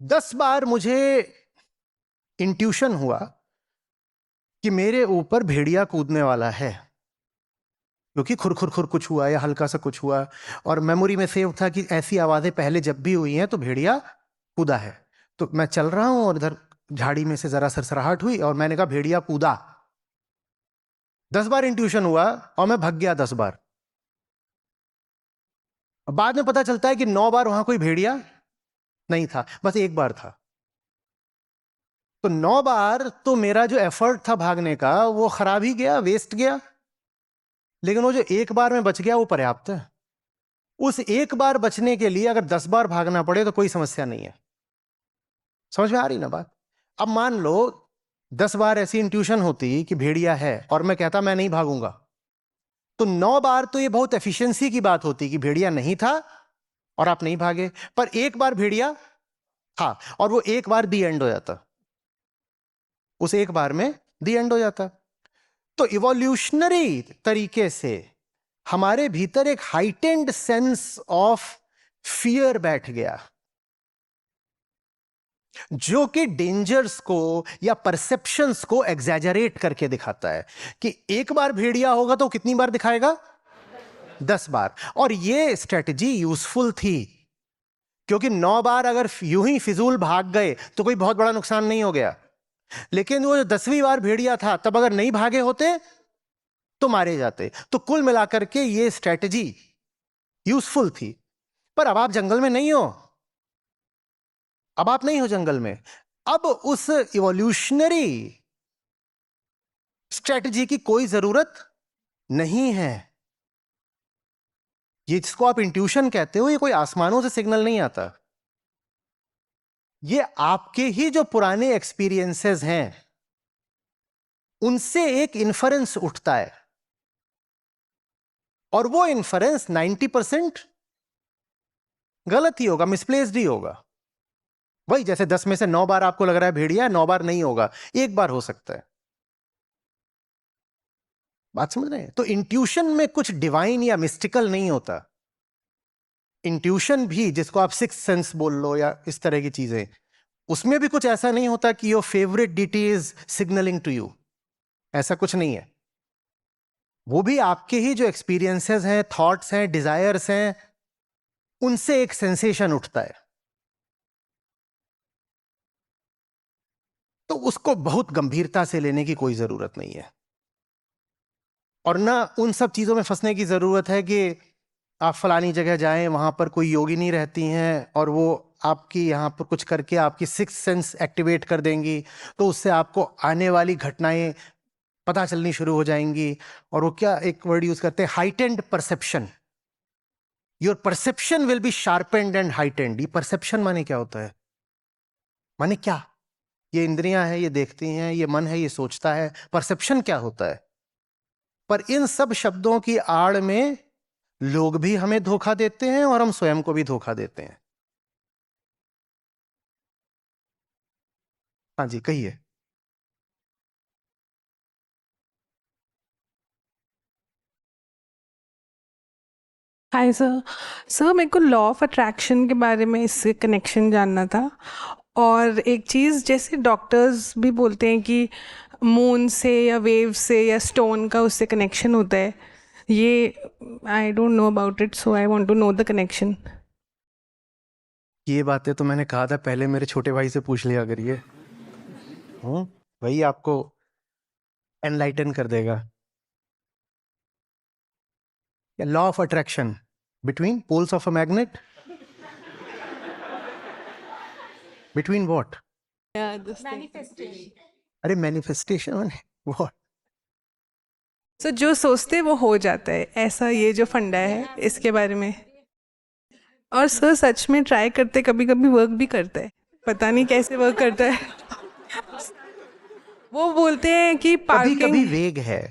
10 बार मुझे इंट्यूशन हुआ कि मेरे ऊपर भेड़िया कूदने वाला है, क्योंकि खुर खुर खुर कुछ हुआ या हल्का सा कुछ हुआ, और मेमोरी में सेव था कि ऐसी आवाजें पहले जब भी हुई हैं तो भेड़िया कूदा है। तो मैं चल रहा हूं और इधर झाड़ी में से जरा सरसराहट हुई और मैंने कहा भेड़िया कूदा। 10 बार इंट्यूशन हुआ और मैं भाग गया 10 बार। बाद में पता चलता है कि 9 बार वहां कोई भेड़िया नहीं था, बस एक बार था। तो 9 बार तो मेरा जो एफर्ट था भागने का वो खराब ही गया, वेस्ट गया। लेकिन वो जो एक बार में बच गया वो पर्याप्त है। उस एक बार बचने के लिए अगर 10 बार भागना पड़े तो कोई समस्या नहीं है। समझ में आ रही ना बात? अब मान लो 10 बार ऐसी इंट्यूशन होती कि भेड़िया है और मैं कहता मैं नहीं भागूंगा, तो 9 बार तो ये बहुत एफिशिएंसी की बात होती कि भेड़िया नहीं था और आप नहीं भागे। पर एक बार भेड़िया था और वो एक बार दी एंड हो जाता, उस एक बार में दी एंड हो जाता। तो इवोल्यूशनरी तरीके से हमारे भीतर एक हाइटेंड सेंस ऑफ फियर बैठ गया, जो कि डेंजर्स को या परसेप्शंस को एग्जैजरेट करके दिखाता है कि एक बार भेड़िया होगा तो कितनी बार दिखाएगा? 10 बार। और ये स्ट्रेटजी यूजफुल थी, क्योंकि 9 बार अगर यूं ही फिजूल भाग गए तो कोई बहुत बड़ा नुकसान नहीं हो गया। लेकिन वो 10वीं बार भेड़िया था, तब अगर नहीं भागे होते तो मारे जाते। तो कुल मिलाकर के ये स्ट्रेटजी यूजफुल थी। पर अब आप जंगल में नहीं हो, अब आप नहीं हो जंगल में। अब उस इवोल्यूशनरी स्ट्रेटजी की कोई जरूरत नहीं है। ये जिसको आप इंट्यूशन कहते हो, ये कोई आसमानों से सिग्नल नहीं आता, ये आपके ही जो पुराने एक्सपीरियंसेस हैं उनसे एक इन्फरेंस उठता है, और वो इन्फरेंस 90% गलत ही होगा, मिसप्लेस्ड ही होगा। वही जैसे 10 में से 9 बार आपको लग रहा है भेड़िया, 9 बार नहीं होगा, एक बार हो सकता है। बात समझ रहे हैं? तो इंट्यूशन में कुछ डिवाइन या मिस्टिकल नहीं होता। इंट्यूशन भी, जिसको आप सिक्स सेंस बोल लो या इस तरह की चीजें, उसमें भी कुछ ऐसा नहीं होता कि your favourite deity is signalling to you, ऐसा कुछ नहीं है। वो भी आपके ही जो एक्सपीरियंसेस हैं, थॉट्स हैं, डिजायर्स हैं, उनसे एक सेंसेशन उठता है। तो उसको बहुत गंभीरता से लेने की कोई जरूरत नहीं है, और ना उन सब चीजों में फंसने की जरूरत है कि आप फलानी जगह जाएं, वहां पर कोई योगिनी रहती हैं और वो आपकी यहाँ पर कुछ करके आपकी सिक्स सेंस एक्टिवेट कर देंगी, तो उससे आपको आने वाली घटनाएं पता चलनी शुरू हो जाएंगी। और वो क्या एक वर्ड यूज करते हैं, heightened perception. Your perception will be sharpened and heightened. ये परसेप्शन माने क्या होता है? माने क्या? ये इंद्रियां हैं, ये देखती हैं, ये मन है, ये सोचता है। परसेप्शन क्या होता है? पर इन सब शब्दों की आड़ में लोग भी हमें धोखा देते हैं और हम स्वयं को भी धोखा देते हैं। हाँ जी, कहिए। Hi sir. सर, मेरे को लॉ ऑफ अट्रैक्शन के बारे में इससे कनेक्शन जानना था। और एक चीज़ जैसे डॉक्टर्स भी बोलते हैं कि मून से या वेव से या स्टोन का उससे कनेक्शन होता है, ये I don't know about it, so I want to know the connection. ये बातें तो मैंने कहा था पहले मेरे छोटे भाई से पूछ लिया करिए, वही आपको एनलाइटन कर देगा। Law of attraction between poles of a magnet, between what? अरे मैनिफेस्टेशन व्हाट? सो जो सोचते हैं वो हो जाता है, ऐसा ये जो फंडा है इसके बारे में। और सर सच में ट्राई करते, कभी कभी वर्क भी करता है, पता नहीं कैसे वर्क करता है। वो बोलते हैं कि कभी पार्किंग कभी वेग है,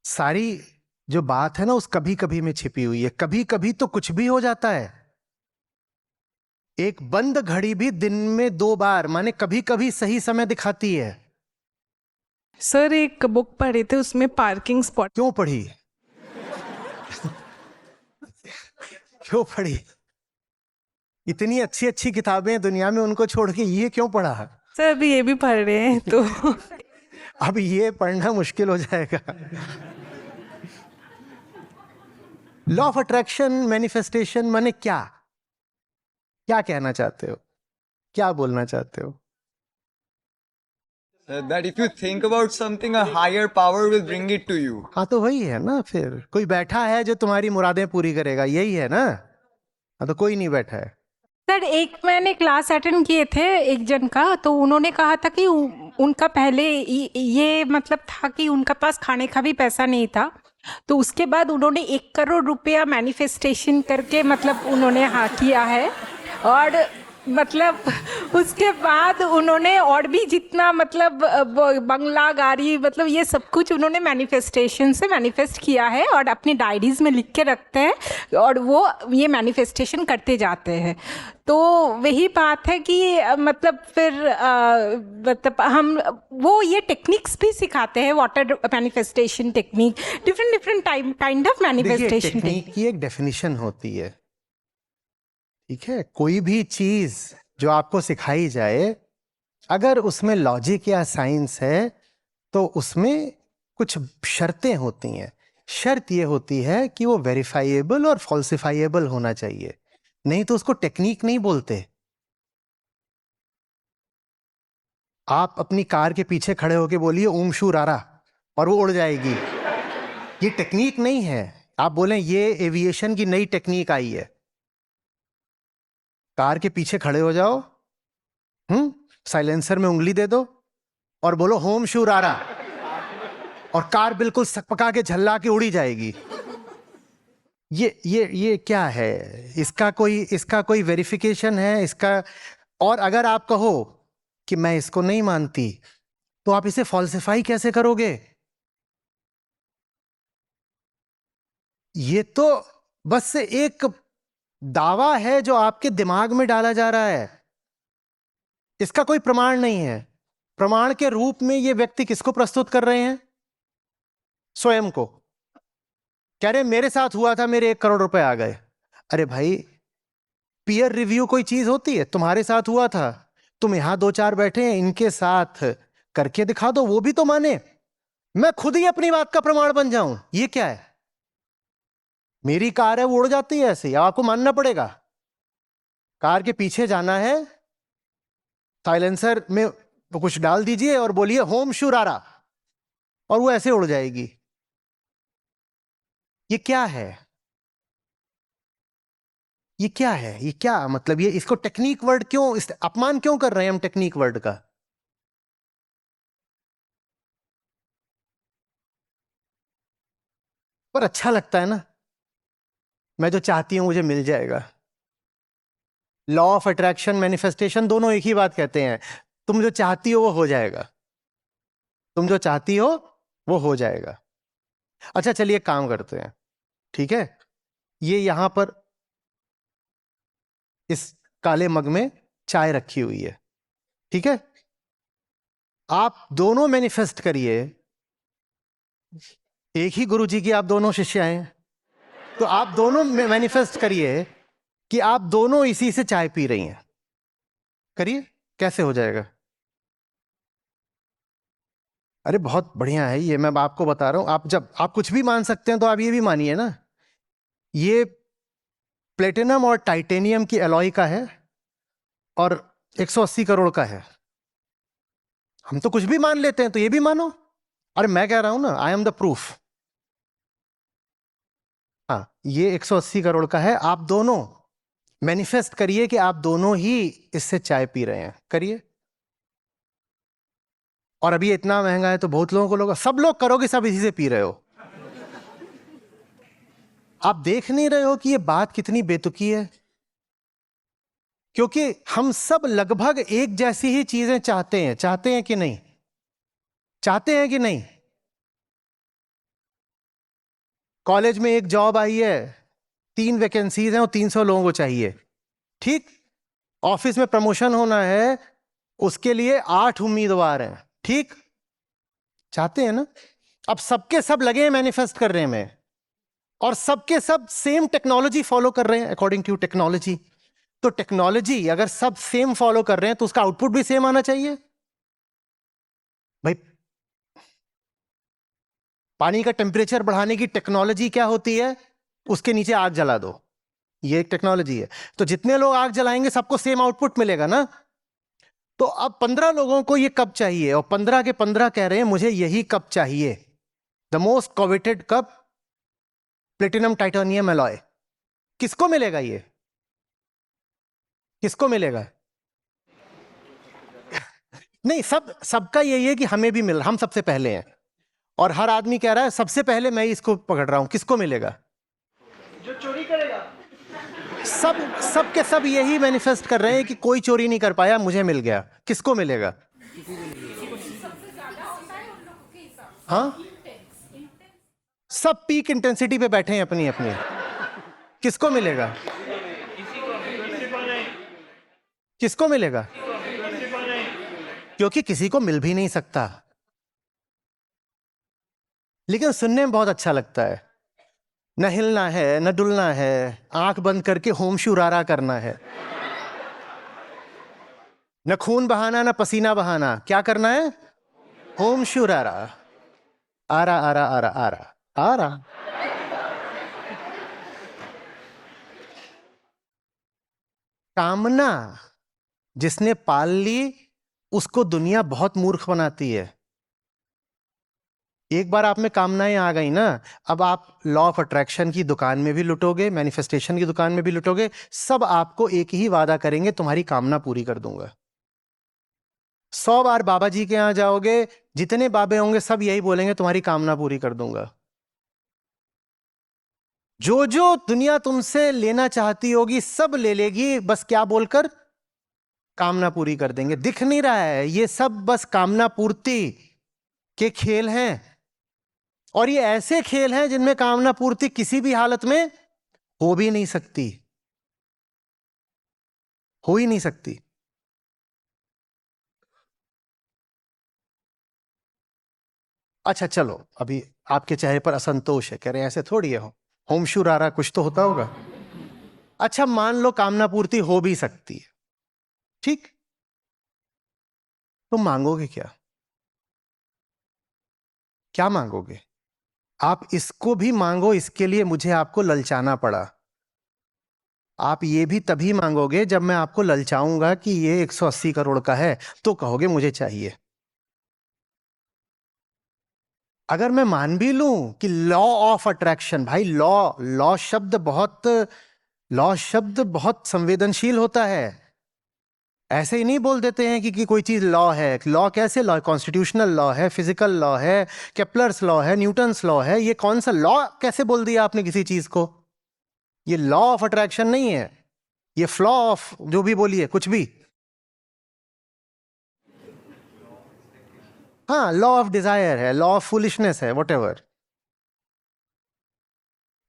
सारी जो बात है ना उस कभी कभी में छिपी हुई है। कभी कभी तो कुछ भी हो जाता है। एक बंद घड़ी भी दिन में 2 बार माने कभी कभी सही समय दिखाती है। सर एक बुक पढ़े थे, उसमें पार्किंग स्पॉट। क्यों पढ़ी? क्यों पढ़ी? इतनी अच्छी अच्छी किताबें दुनिया में, उनको छोड़ के ये क्यों पढ़ा? सर अभी ये भी पढ़ रहे हैं तो अब ये पढ़ना मुश्किल हो जाएगा। लॉ ऑफ अट्रैक्शन, मैनिफेस्टेशन माने क्या? क्या कहना चाहते हो? क्या बोलना चाहते हो? That if you think about something, a higher power will bring it to you. हाँ तो वही है ना, फिर कोई बैठा है जो तुम्हारी मुरादें पूरी करेगा, यही है ना। हाँ तो कोई नहीं बैठा है। सर एक मैंने क्लास अटेंड किए थे एक जन का, तो उन्होंने कहा था कि उनका पहले ये मतलब था कि उनका पास खाने का भी पैसा नहीं था, तो उसके बाद उन्होंने 1 करोड़ रुपया मैनिफेस्टेशन करके मतलब उन्होंने हाँ किया है। और मतलब उसके बाद उन्होंने और भी जितना मतलब बंगला गाड़ी मतलब ये सब कुछ उन्होंने मैनिफेस्टेशन से मैनिफेस्ट किया है और अपनी डायरीज में लिख के रखते हैं और वो ये मैनिफेस्टेशन करते जाते हैं। तो वही बात है कि मतलब फिर मतलब हम वो ये टेक्निक्स भी सिखाते हैं, water manifestation technique, different kind of manifestation technique की एक डेफिनेशन होती है, ठीक है। कोई भी चीज जो आपको सिखाई जाए, अगर उसमें लॉजिक या साइंस है तो उसमें कुछ शर्तें होती हैं। शर्त ये होती है कि वो वेरीफाइएबल और फॉल्सिफाइएबल होना चाहिए, नहीं तो उसको टेक्निक नहीं बोलते। आप अपनी कार के पीछे खड़े होके बोलिए ओम शू रारा और वो उड़ जाएगी, ये टेक्निक नहीं है। आप बोलें ये एविएशन की नई टेक्निक आई है, कार के पीछे खड़े हो जाओ, साइलेंसर में उंगली दे दो और बोलो होम शू रारा, और कार बिल्कुल सकपका के झल्ला के उड़ी जाएगी। ये क्या है? इसका कोई वेरिफिकेशन है इसका? और अगर आप कहो कि मैं इसको नहीं मानती, तो आप इसे फॉल्सिफाई कैसे करोगे? ये तो बस से एक दावा है जो आपके दिमाग में डाला जा रहा है, इसका कोई प्रमाण नहीं है। प्रमाण के रूप में ये व्यक्ति किसको प्रस्तुत कर रहे हैं? स्वयं को। कह रहे मेरे साथ हुआ था, मेरे 1 करोड़ रुपए आ गए। अरे भाई, पीयर रिव्यू कोई चीज होती है? तुम्हारे साथ हुआ था, तुम यहां 2-4 बैठे हैं, इनके साथ करके दिखा दो, वो भी तो माने। मैं खुद ही अपनी बात का प्रमाण बन जाऊं, ये क्या है? मेरी कार है वो उड़ जाती है ऐसे ही, आपको मानना पड़ेगा। कार के पीछे जाना है, साइलेंसर में कुछ डाल दीजिए और बोलिए होम शू रारा, और वो ऐसे उड़ जाएगी। ये क्या है? ये क्या है? ये क्या मतलब? ये इसको टेक्निक वर्ड क्यों, अपमान क्यों कर रहे हैं हम टेक्निक वर्ड का? पर अच्छा लगता है ना, मैं जो चाहती हूं मुझे मिल जाएगा। लॉ ऑफ अट्रैक्शन, मैनिफेस्टेशन दोनों एक ही बात कहते हैं। तुम जो चाहती हो वो हो जाएगा, तुम जो चाहती हो वो हो जाएगा। अच्छा चलिए काम करते हैं, ठीक है। ये यहां पर इस काले मग में चाय रखी हुई है, ठीक है। आप दोनों मैनिफेस्ट करिए, एक ही गुरुजी की आप दोनों शिष्य हैं, तो आप दोनों मैनिफेस्ट करिए कि आप दोनों इसी से चाय पी रही हैं। करिए। कैसे हो जाएगा? अरे बहुत बढ़िया है ये, मैं आपको बता रहा हूं। आप जब आप कुछ भी मान सकते हैं तो आप ये भी मानिए ना, ये प्लेटिनम और टाइटेनियम की एलॉय का है और 180 करोड़ का है। हम तो कुछ भी मान लेते हैं, तो ये भी मानो। अरे मैं कह रहा हूं ना, आई एम द प्रूफ। हाँ, ये 180 करोड़ का है। आप दोनों मैनिफेस्ट करिए कि आप दोनों ही इससे चाय पी रहे हैं, करिए। और अभी इतना महंगा है तो बहुत लोगों को लोग, सब लोग करोगे, सब इसी से पी रहे हो। आप देख नहीं रहे हो कि ये बात कितनी बेतुकी है? क्योंकि हम सब लगभग एक जैसी ही चीजें चाहते हैं कि नहीं? चाहते हैं कि नहीं? कॉलेज में एक जॉब आई है, 3 वैकेंसीज हैं और 300 लोगों को चाहिए, ठीक? ऑफिस में प्रमोशन होना है, उसके लिए 8 उम्मीदवार हैं, ठीक? चाहते हैं ना? अब सबके सब लगे हैं मैनिफेस्ट करने में, और सबके सब सेम टेक्नोलॉजी फॉलो कर रहे हैं अकॉर्डिंग टू टेक्नोलॉजी। तो टेक्नोलॉजी अगर सब सेम फॉलो कर रहे हैं तो उसका आउटपुट भी सेम आना चाहिए भाई। पानी का टेम्परेचर बढ़ाने की टेक्नोलॉजी क्या होती है? उसके नीचे आग जला दो, ये एक टेक्नोलॉजी है। तो जितने लोग आग जलाएंगे सबको सेम आउटपुट मिलेगा ना। तो अब 15 लोगों को ये कप चाहिए और 15 के 15 कह रहे हैं मुझे यही कप चाहिए, the most coveted cup, platinum titanium alloy. किसको मिलेगा ये? किसको मिलेगा? नहीं, सबका यही है कि हमें भी मिल, हम सबसे पहले हैं, और हर आदमी कह रहा है सबसे पहले मैं इसको पकड़ रहा हूं। किसको मिलेगा? जो चोरी करेगा। सबके सब यही मैनिफेस्ट कर रहे हैं कि कोई चोरी नहीं कर पाया, मुझे मिल गया। किसको मिलेगा? हाँ, सब पीक इंटेंसिटी पे बैठे हैं अपनी अपनी। किसको मिलेगा? किसको मिलेगा? क्योंकि किसी को मिल भी नहीं सकता, लेकिन सुनने में बहुत अच्छा लगता है। न हिलना है, न डुलना है, आंख बंद करके होम शुरारा करना है। न खून बहाना, न पसीना बहाना, क्या करना है? होम शुरारा। आरा आरा आरा आरा आरा। कामना जिसने पाल ली उसको दुनिया बहुत मूर्ख बनाती है। एक बार आप में कामनाएं आ गई ना, अब आप लॉ ऑफ अट्रैक्शन की दुकान में भी लुटोगे, मैनिफेस्टेशन की दुकान में भी लुटोगे, सब आपको एक ही वादा करेंगे, तुम्हारी कामना पूरी कर दूंगा। 100 बार बाबा जी के यहां जाओगे, जितने बाबे होंगे सब यही बोलेंगे तुम्हारी कामना पूरी कर दूंगा। जो जो दुनिया तुमसे लेना चाहती होगी सब ले लेगी, बस क्या बोलकर? कामना पूरी कर देंगे। दिख नहीं रहा है, ये सब बस कामना पूर्ति के खेल हैं, और ये ऐसे खेल हैं जिनमें कामना पूर्ति किसी भी हालत में हो भी नहीं सकती, हो ही नहीं सकती। अच्छा चलो, अभी आपके चेहरे पर असंतोष है, कह रहे हैं ऐसे थोड़ी है, होम शुरारा कुछ तो होता होगा। अच्छा मान लो कामना पूर्ति हो भी सकती है, ठीक, तो मांगोगे क्या? क्या मांगोगे? आप इसको भी मांगो, इसके लिए मुझे आपको ललचाना पड़ा। आप ये भी तभी मांगोगे जब मैं आपको ललचाऊंगा कि ये 180 करोड़ का है, तो कहोगे मुझे चाहिए। अगर मैं मान भी लूं कि लॉ ऑफ अट्रैक्शन, भाई लॉ शब्द बहुत संवेदनशील होता है। ऐसे ही नहीं बोल देते हैं कि कोई चीज लॉ है। लॉ कैसे लॉ? कॉन्स्टिट्यूशनल लॉ है, फिजिकल लॉ है, केपलर्स लॉ है, न्यूटन्स लॉ है। ये कौन सा लॉ कैसे बोल दिया आपने किसी चीज को? ये लॉ ऑफ अट्रैक्शन नहीं है, ये फ्लॉ ऑफ जो भी बोलिए, कुछ भी। हाँ, लॉ ऑफ डिजायर है, लॉ ऑफ फुलिशनेस है, व्हाटएवर।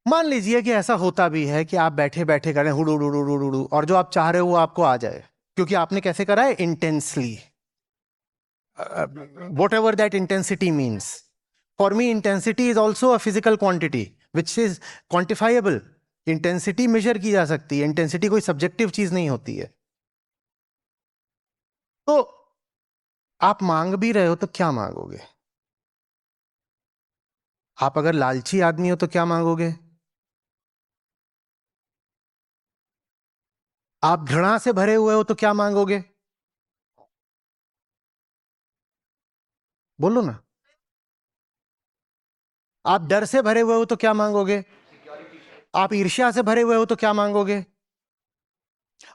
मान लीजिए कि ऐसा होता भी है कि आप बैठे बैठे करें हुडू, और जो आप चाह रहे हो वो आपको आ जाए, क्योंकि आपने कैसे करा है? Intensely, whatever that intensity means. For me intensity is also a physical quantity which is quantifiable. Intensity major की जा सकती है, इंटेंसिटी कोई सब्जेक्टिव चीज नहीं होती है। तो आप मांग भी रहे हो तो क्या मांगोगे? आप अगर लालची आदमी हो तो क्या मांगोगे? आप घृणा से भरे हुए हो तो क्या मांगोगे? बोलो ना। आप डर से भरे हुए हो तो क्या मांगोगे? आप ईर्ष्या से भरे हुए हो तो क्या मांगोगे?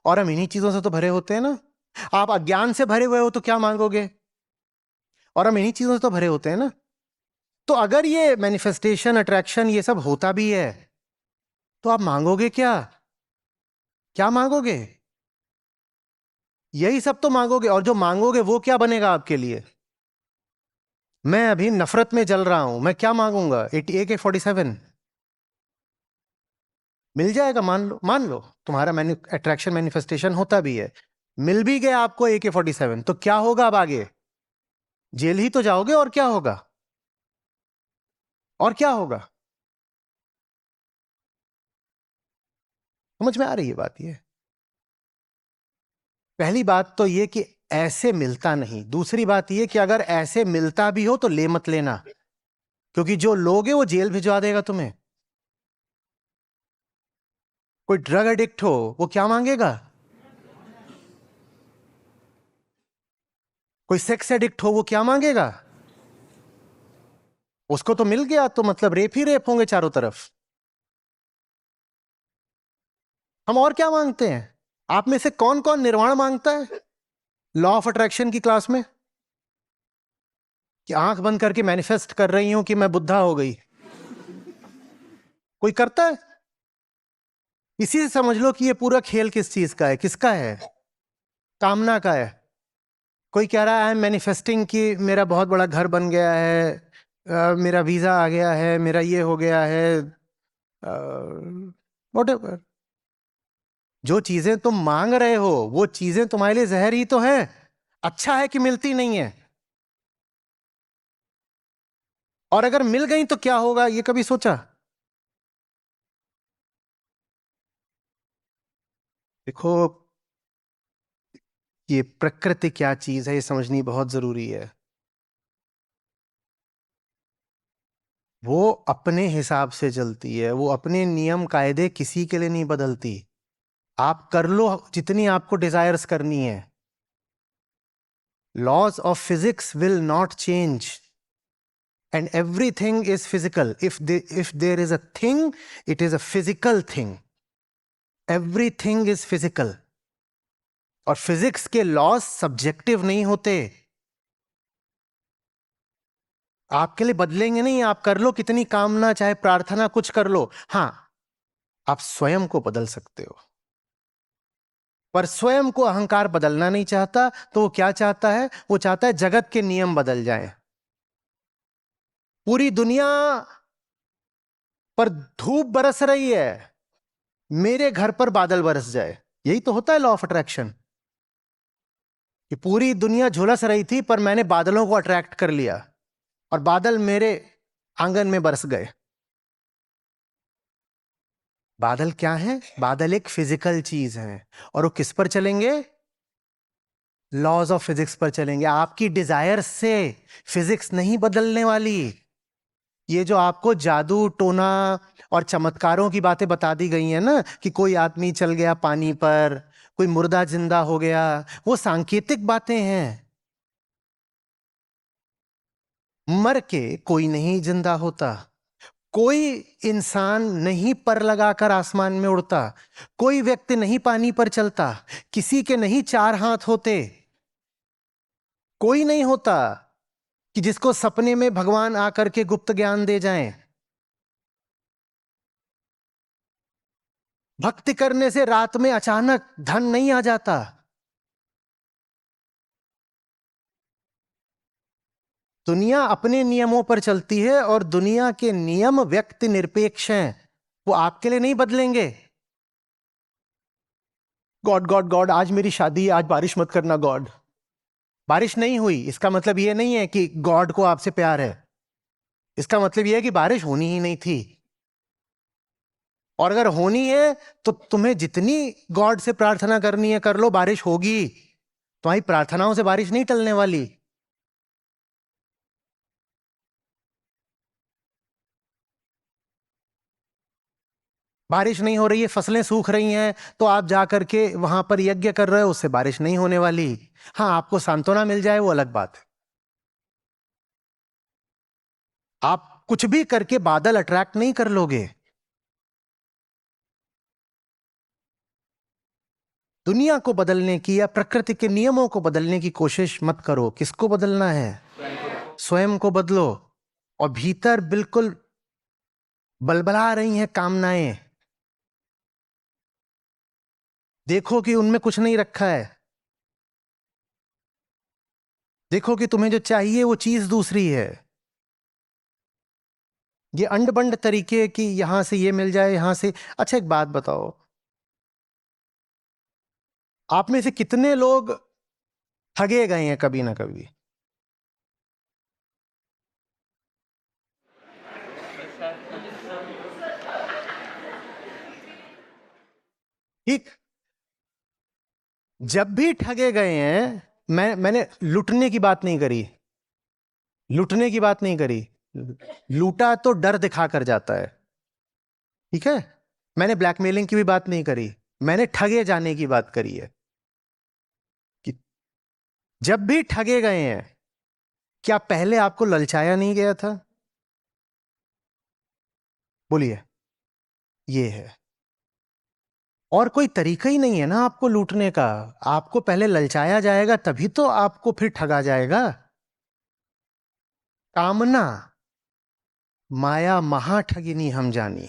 और हम इन्हीं चीजों से तो भरे होते हैं ना। आप अज्ञान से भरे हुए हो तो क्या मांगोगे? और हम इन्हीं चीजों से तो भरे होते हैं ना। तो अगर ये मैनिफेस्टेशन, अट्रैक्शन, ये सब होता भी है तो आप मांगोगे क्या? क्या मांगोगे? यही सब तो मांगोगे। और जो मांगोगे वो क्या बनेगा आपके लिए? मैं अभी नफरत में जल रहा हूं, मैं क्या मांगूंगा? AK-47 मिल जाएगा। मान लो तुम्हारा अट्रैक्शन मैनिफेस्टेशन होता भी है, मिल भी गया आपको AK-47, तो क्या होगा अब आगे? जेल ही तो जाओगे। और क्या होगा? और क्या होगा? समझ में आ रही है बात? ये पहली बात तो ये कि ऐसे मिलता नहीं। दूसरी बात ये कि अगर ऐसे मिलता भी हो तो ले मत लेना, क्योंकि जो लोगे वो जेल भिजवा देगा तुम्हें। कोई ड्रग एडिक्ट हो वो क्या मांगेगा? कोई सेक्स एडिक्ट हो वो क्या मांगेगा? उसको तो मिल गया तो मतलब रेप ही रेप होंगे चारों तरफ। हम और क्या मांगते हैं? आप में से कौन कौन निर्वाण मांगता है लॉ ऑफ अट्रैक्शन की क्लास में? कि आंख बंद करके मैनिफेस्ट कर रही हूं कि मैं बुद्धा हो गई। कोई करता है? इसी से समझ लो कि ये पूरा खेल किस चीज का है, किसका है? कामना का है। कोई कह रहा है आई एम मैनिफेस्टिंग कि मेरा बहुत बड़ा घर बन गया है, मेरा वीजा आ गया है, मेरा ये हो गया है, व्हाटएवर। जो चीजें तुम मांग रहे हो वो चीजें तुम्हारे लिए जहर ही तो है। अच्छा है कि मिलती नहीं है। और अगर मिल गई तो क्या होगा, ये कभी सोचा? देखो, ये प्रकृति क्या चीज है ये समझनी बहुत जरूरी है। वो अपने हिसाब से चलती है, वो अपने नियम कायदे किसी के लिए नहीं बदलती। आप कर लो जितनी आपको डिजायर्स करनी है। Laws of physics will not change and everything is physical. If there is a thing, it is a physical thing. Everything is physical. और फिजिक्स के लॉज सब्जेक्टिव नहीं होते। आपके लिए बदलेंगे नहीं। आप कर लो कितनी कामना, चाहे प्रार्थना, कुछ कर लो। हां, आप स्वयं को बदल सकते हो। पर स्वयं को अहंकार बदलना नहीं चाहता, तो वो क्या चाहता है? वो चाहता है जगत के नियम बदल जाएं। पूरी दुनिया पर धूप बरस रही है, मेरे घर पर बादल बरस जाए। यही तो होता है लॉ ऑफ अट्रैक्शन। कि पूरी दुनिया झुलस रही थी पर मैंने बादलों को अट्रैक्ट कर लिया और बादल मेरे आंगन में बरस गए। बादल क्या है? बादल एक फिजिकल चीज है। और वो किस पर चलेंगे? लॉज ऑफ फिजिक्स पर चलेंगे। आपकी डिजायर से फिजिक्स नहीं बदलने वाली। ये जो आपको जादू टोना और चमत्कारों की बातें बता दी गई हैं ना, कि कोई आदमी चल गया पानी पर, कोई मुर्दा जिंदा हो गया, वो सांकेतिक बातें हैं। मर के कोई नहीं जिंदा होता। कोई इंसान नहीं पर लगाकर आसमान में उड़ता। कोई व्यक्ति नहीं पानी पर चलता। किसी के नहीं चार हाथ होते। कोई नहीं होता कि जिसको सपने में भगवान आकर के गुप्त ज्ञान दे जाएं। भक्ति करने से रात में अचानक धन नहीं आ जाता। दुनिया अपने नियमों पर चलती है और दुनिया के नियम व्यक्ति निरपेक्ष हैं। वो आपके लिए नहीं बदलेंगे। गॉड गॉड गॉड, आज मेरी शादी है, आज बारिश मत करना गॉड। बारिश नहीं हुई इसका मतलब यह नहीं है कि गॉड को आपसे प्यार है। इसका मतलब यह है कि बारिश होनी ही नहीं थी। और अगर होनी है तो तुम्हें जितनी गॉड से प्रार्थना करनी है कर लो, बारिश होगी। तुम्हारी प्रार्थनाओं से बारिश नहीं टलने वाली। बारिश नहीं हो रही है, फसलें सूख रही हैं, तो आप जा करके वहां पर यज्ञ कर रहे हो, उससे बारिश नहीं होने वाली। हाँ, आपको सांत्वना मिल जाए वो अलग बात है। आप कुछ भी करके बादल अट्रैक्ट नहीं कर लोगे। दुनिया को बदलने की या प्रकृति के नियमों को बदलने की कोशिश मत करो। किसको बदलना है? स्वयं को बदलो। और भीतर बिल्कुल बलबला रही हैं कामनाएं, देखो कि उनमें कुछ नहीं रखा है। देखो कि तुम्हें जो चाहिए वो चीज दूसरी है। ये अंड बंड तरीके की, यहां से ये मिल जाए, यहां से। अच्छा, एक बात बताओ, आप में से कितने लोग ठगे गए हैं कभी ना कभी? ठीक। जब भी ठगे गए हैं, मैंने लूटने की बात नहीं करी। लूटने की बात नहीं करी। लूटा तो डर दिखा कर जाता है, ठीक है। मैंने ब्लैकमेलिंग की भी बात नहीं करी, मैंने ठगे जाने की बात करी है। कि जब भी ठगे गए हैं, क्या पहले आपको ललचाया नहीं गया था? बोलिए। ये है। और कोई तरीका ही नहीं है ना आपको लूटने का। आपको पहले ललचाया जाएगा, तभी तो आपको फिर ठगा जाएगा। कामना माया महाठगिनी हम जानी।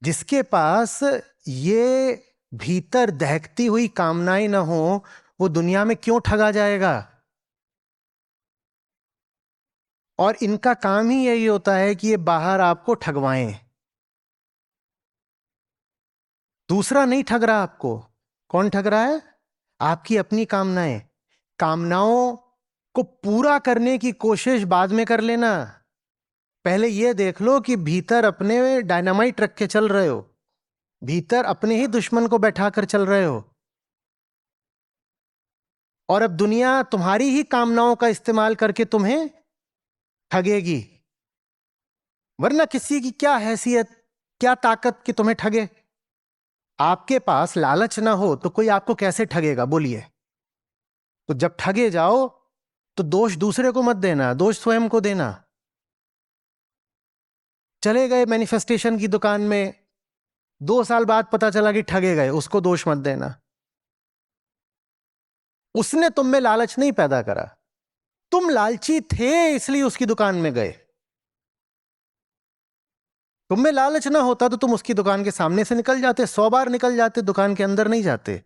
जिसके पास ये भीतर दहकती हुई कामनाएं ना हो, वो दुनिया में क्यों ठगा जाएगा? और इनका काम ही यही होता है कि ये बाहर आपको ठगवाएं। दूसरा नहीं ठग रहा आपको। कौन ठग रहा है? आपकी अपनी कामनाएं। कामनाओं को पूरा करने की कोशिश बाद में कर लेना। पहले ये देख लो कि भीतर अपने डायनामाइट रख के चल रहे हो, भीतर अपने ही दुश्मन को बैठा कर चल रहे हो। और अब दुनिया तुम्हारी ही कामनाओं का इस्तेमाल करके तुम्हें ठगेगी। वरना किसी की क्या हैसियत, क्या ताकत कि तुम्हें ठगे? आपके पास लालच ना हो तो कोई आपको कैसे ठगेगा? बोलिए। तो जब ठगे जाओ तो दोष दूसरे को मत देना, दोष स्वयं को देना। चले गए मैनिफेस्टेशन की दुकान में, 2 साल बाद पता चला कि ठगे गए, उसको दोष मत देना। उसने तुम में लालच नहीं पैदा करा, तुम लालची थे इसलिए उसकी दुकान में गए। तुम में लालच ना होता तो तुम उसकी दुकान के सामने से निकल जाते, 100 बार निकल जाते, दुकान के अंदर नहीं जाते।